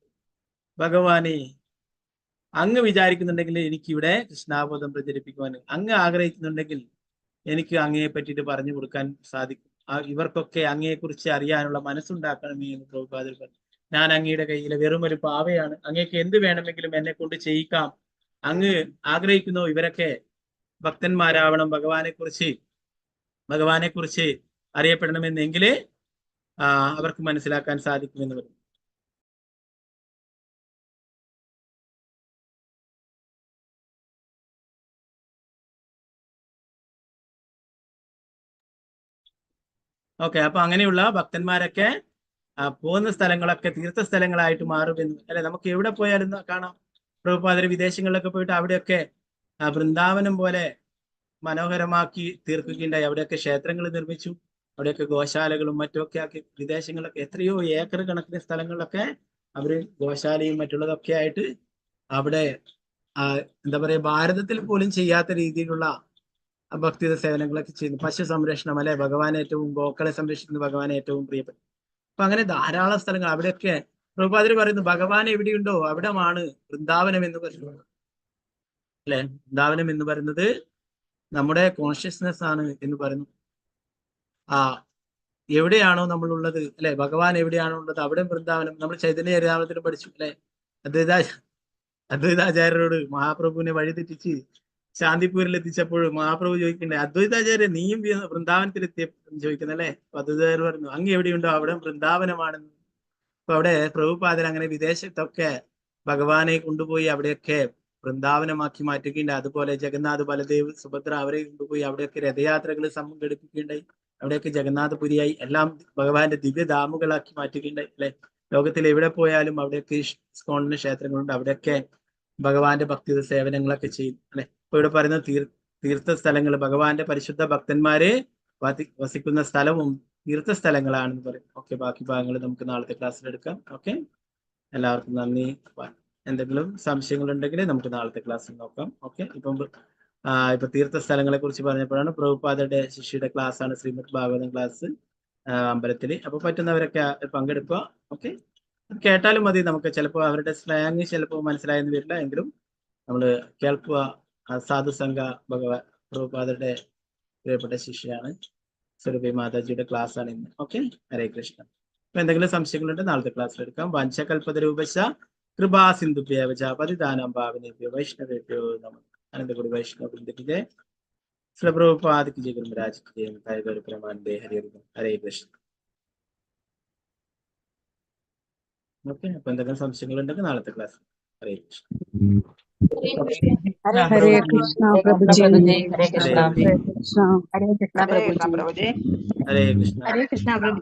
ഭഗവാനെ അങ്ങ് വിചാരിക്കുന്നുണ്ടെങ്കിൽ എനിക്ക് ഇവിടെ കൃഷ്ണാബോധം പ്രചരിപ്പിക്കുവാൻ, അങ്ങ് ആഗ്രഹിക്കുന്നുണ്ടെങ്കിൽ എനിക്ക് അങ്ങയെ പറ്റിയിട്ട് പറഞ്ഞു കൊടുക്കാൻ സാധിക്കും. ഇവർക്കൊക്കെ അങ്ങയെക്കുറിച്ച് അറിയാനുള്ള മനസ്സുണ്ടാക്കണമേ എന്ന് പ്രഭുപാദര് പറഞ്ഞു. ഞാൻ അങ്ങയുടെ കയ്യിലെ വെറും ഒരു പാവയാണ്, അങ്ങേക്ക് എന്ത് വേണമെങ്കിലും എന്നെ കൊണ്ട് ചെയ്യിക്കാം. അങ്ങ് ആഗ്രഹിക്കുന്നു ഇവരൊക്കെ ഭക്തന്മാരാവണം, ഭഗവാനെ കുറിച്ച് അറിയപ്പെടണമെന്നെങ്കിലേ അവർക്ക് മനസ്സിലാക്കാൻ സാധിക്കുമെന്ന് പറഞ്ഞു. ഓക്കെ, അപ്പൊ അങ്ങനെയുള്ള ഭക്തന്മാരൊക്കെ പോകുന്ന സ്ഥലങ്ങളൊക്കെ തീർത്ഥസ്ഥലങ്ങളായിട്ട് മാറുമെന്ന് അല്ലെ. നമുക്ക് എവിടെ പോയാലും കാണാം, പ്രഭുപാദര് വിദേശങ്ങളിലൊക്കെ പോയിട്ട് അവിടെയൊക്കെ വൃന്ദാവനം പോലെ മനോഹരമാക്കി തീർക്കുകയുണ്ടായി. അവിടെയൊക്കെ ക്ഷേത്രങ്ങൾ നിർമ്മിച്ചു, അവിടെയൊക്കെ ഗോശാലകളും മറ്റുമൊക്കെ ആക്കി. വിദേശങ്ങളിലൊക്കെ എത്രയോ ഏക്കർ കണക്കിന് സ്ഥലങ്ങളിലൊക്കെ അവര് ഗോശാലയും മറ്റുള്ളതൊക്കെ ആയിട്ട് അവിടെ എന്താ പറയാ, ഭാരതത്തിൽ പോലും ചെയ്യാത്ത രീതിയിലുള്ള ഭക്തിത സേവനങ്ങളൊക്കെ ചെയ്യുന്നു. പശു സംരക്ഷണം അല്ലെ, ഭഗവാൻ ഏറ്റവും, ഗോക്കളെ സംരക്ഷിക്കുന്ന ഭഗവാൻ ഏറ്റവും പ്രിയപ്പെട്ടു. അപ്പൊ അങ്ങനെ ധാരാളം സ്ഥലങ്ങൾ അവിടെയൊക്കെ പ്രഭുപാദര് പറയുന്നു, ഭഗവാൻ എവിടെയുണ്ടോ അവിടമാണ് വൃന്ദാവനം എന്ന് പറയുന്നത് അല്ലെ. വൃന്ദാവനം എന്ന് പറയുന്നത് നമ്മുടെ കോൺഷ്യസ്നെസ് ആണ് എന്ന് പറയുന്നു. എവിടെയാണോ നമ്മളുള്ളത് അല്ലെ, ഭഗവാൻ എവിടെയാണോ ഉള്ളത് അവിടെ വൃന്ദാവനം. നമ്മൾ ചൈതന്യ ചരിതാമൃതത്തിൽ പഠിച്ചു അല്ലെ, അദ്വൈതാചാര്യരോട് മഹാപ്രഭുവിനെ വഴിതെറ്റിച്ച് ശാന്തിപൂരിൽ എത്തിച്ചപ്പോൾ മഹാപ്രഭു ചോദിക്കണ്ടേ, അദ്വൈതാചാര്യ നീയും വൃന്ദാവനത്തിൽ എത്തിയ ചോദിക്കുന്നത് അല്ലെ. അദ്വൈതാചാര്യ പറഞ്ഞു, അങ്ങ് എവിടെയുണ്ടോ അവിടെ വൃന്ദാവനമാണെന്ന്. അപ്പൊ അവിടെ പ്രഭുപാദർ അങ്ങനെ വിദേശത്തൊക്കെ ഭഗവാനെ കൊണ്ടുപോയി അവിടെയൊക്കെ വൃന്ദാവനമാക്കി മാറ്റുകയുണ്ടായി. അതുപോലെ ജഗന്നാഥ്, ബലദേവ്, സുഭദ്ര അവരെ കൊണ്ടുപോയി അവിടെയൊക്കെ രഥയാത്രകൾ സംഘടിപ്പിക്കുകയുണ്ടായി. അവിടെയൊക്കെ ജഗന്നാഥപുരിയായി എല്ലാം ഭഗവാന്റെ ദിവ്യധാമുകളാക്കി മാറ്റുകയുണ്ടായി അല്ലെ. ലോകത്തിൽ എവിടെ പോയാലും അവിടെയൊക്കെ ഇസ്കോണിന് ക്ഷേത്രങ്ങളുണ്ട്, അവിടെയൊക്കെ ഭഗവാന്റെ ഭക്തിയുടെ സേവനങ്ങളൊക്കെ ചെയ്യും അല്ലെ. ഇപ്പൊ ഇവിടെ പറയുന്ന തീർത്ഥസ്ഥലങ്ങൾ, ഭഗവാന്റെ പരിശുദ്ധ ഭക്തന്മാരെ വസിക്കുന്ന സ്ഥലവും തീർത്ഥസ്ഥലങ്ങളാണെന്ന് പറയും. ഓക്കെ, ബാക്കി ഭാഗങ്ങൾ നമുക്ക് നാളത്തെ ക്ലാസ്സിൽ എടുക്കാം. ഓക്കെ, എല്ലാവർക്കും നന്ദി. എന്തെങ്കിലും സംശയങ്ങൾ ഉണ്ടെങ്കിൽ നമുക്ക് നാളത്തെ ക്ലാസ്സിൽ നോക്കാം. ഓക്കെ, ഇപ്പൊ തീർത്ഥസ്ഥലങ്ങളെ കുറിച്ച് പറഞ്ഞപ്പോഴാണ് പ്രഭുപാദരുടെ ശിഷ്യയുടെ ക്ലാസ് ആണ് ശ്രീമദ് ഭാഗവതം ക്ലാസ് അമ്പലത്തില്. അപ്പൊ പറ്റുന്നവരൊക്കെ പങ്കെടുക്കുക. ഓക്കെ, കേട്ടാലും മതി. നമുക്ക് ചിലപ്പോൾ അവരുടെ സ്ലാങ് ചിലപ്പോൾ മനസ്സിലായെന്ന് വരില്ല, എങ്കിലും നമ്മള് കേൾക്കുക. സാധുസംഘ പ്രഭുപാദരുടെ പ്രിയപ്പെട്ട ശിഷ്യയാണ്, സുരഭി മാതാജിയുടെ ക്ലാസ് ആണ് ഇന്ന്. ഓക്കെ, ഹരേ കൃഷ്ണ. അപ്പൊ എന്തെങ്കിലും സംശയങ്ങളുണ്ട് നാളത്തെ ക്ലാസ്സിൽ എടുക്കാം. വാഞ്ചകൽപതരൂപശ കൃപാ സിന്ധുഭ്യവച പതിദാനം ഭാവനേഭ്യോ വൈഷ്ണവേഭ്യോ നമഃ. അനന്തപുരി വൈഷ്ണവ വൃന്ദത്തിലെ ശ്രീ പ്രഭുപാദ് ജയ ഗുരുരാജ് പ്രമാണേ. ഹരേ കൃഷ്ണ. ഓക്കെ, അപ്പൊ എന്തെങ്കിലും സംശയങ്ങളുണ്ടെങ്കിൽ നാളത്തെ ക്ലാസ്. ഹരേ കൃഷ്ണ. ഹരേ കൃഷ്ണ പ്രഭുജി. ഹരേ കൃഷ്ണ. ഹരേ കൃഷ്ണ. ഹരേ കൃഷ്ണ പ്രഭുജി. ഹരേ കൃഷ്ണ. ഹരേ കൃഷ്ണ പ്രഭു.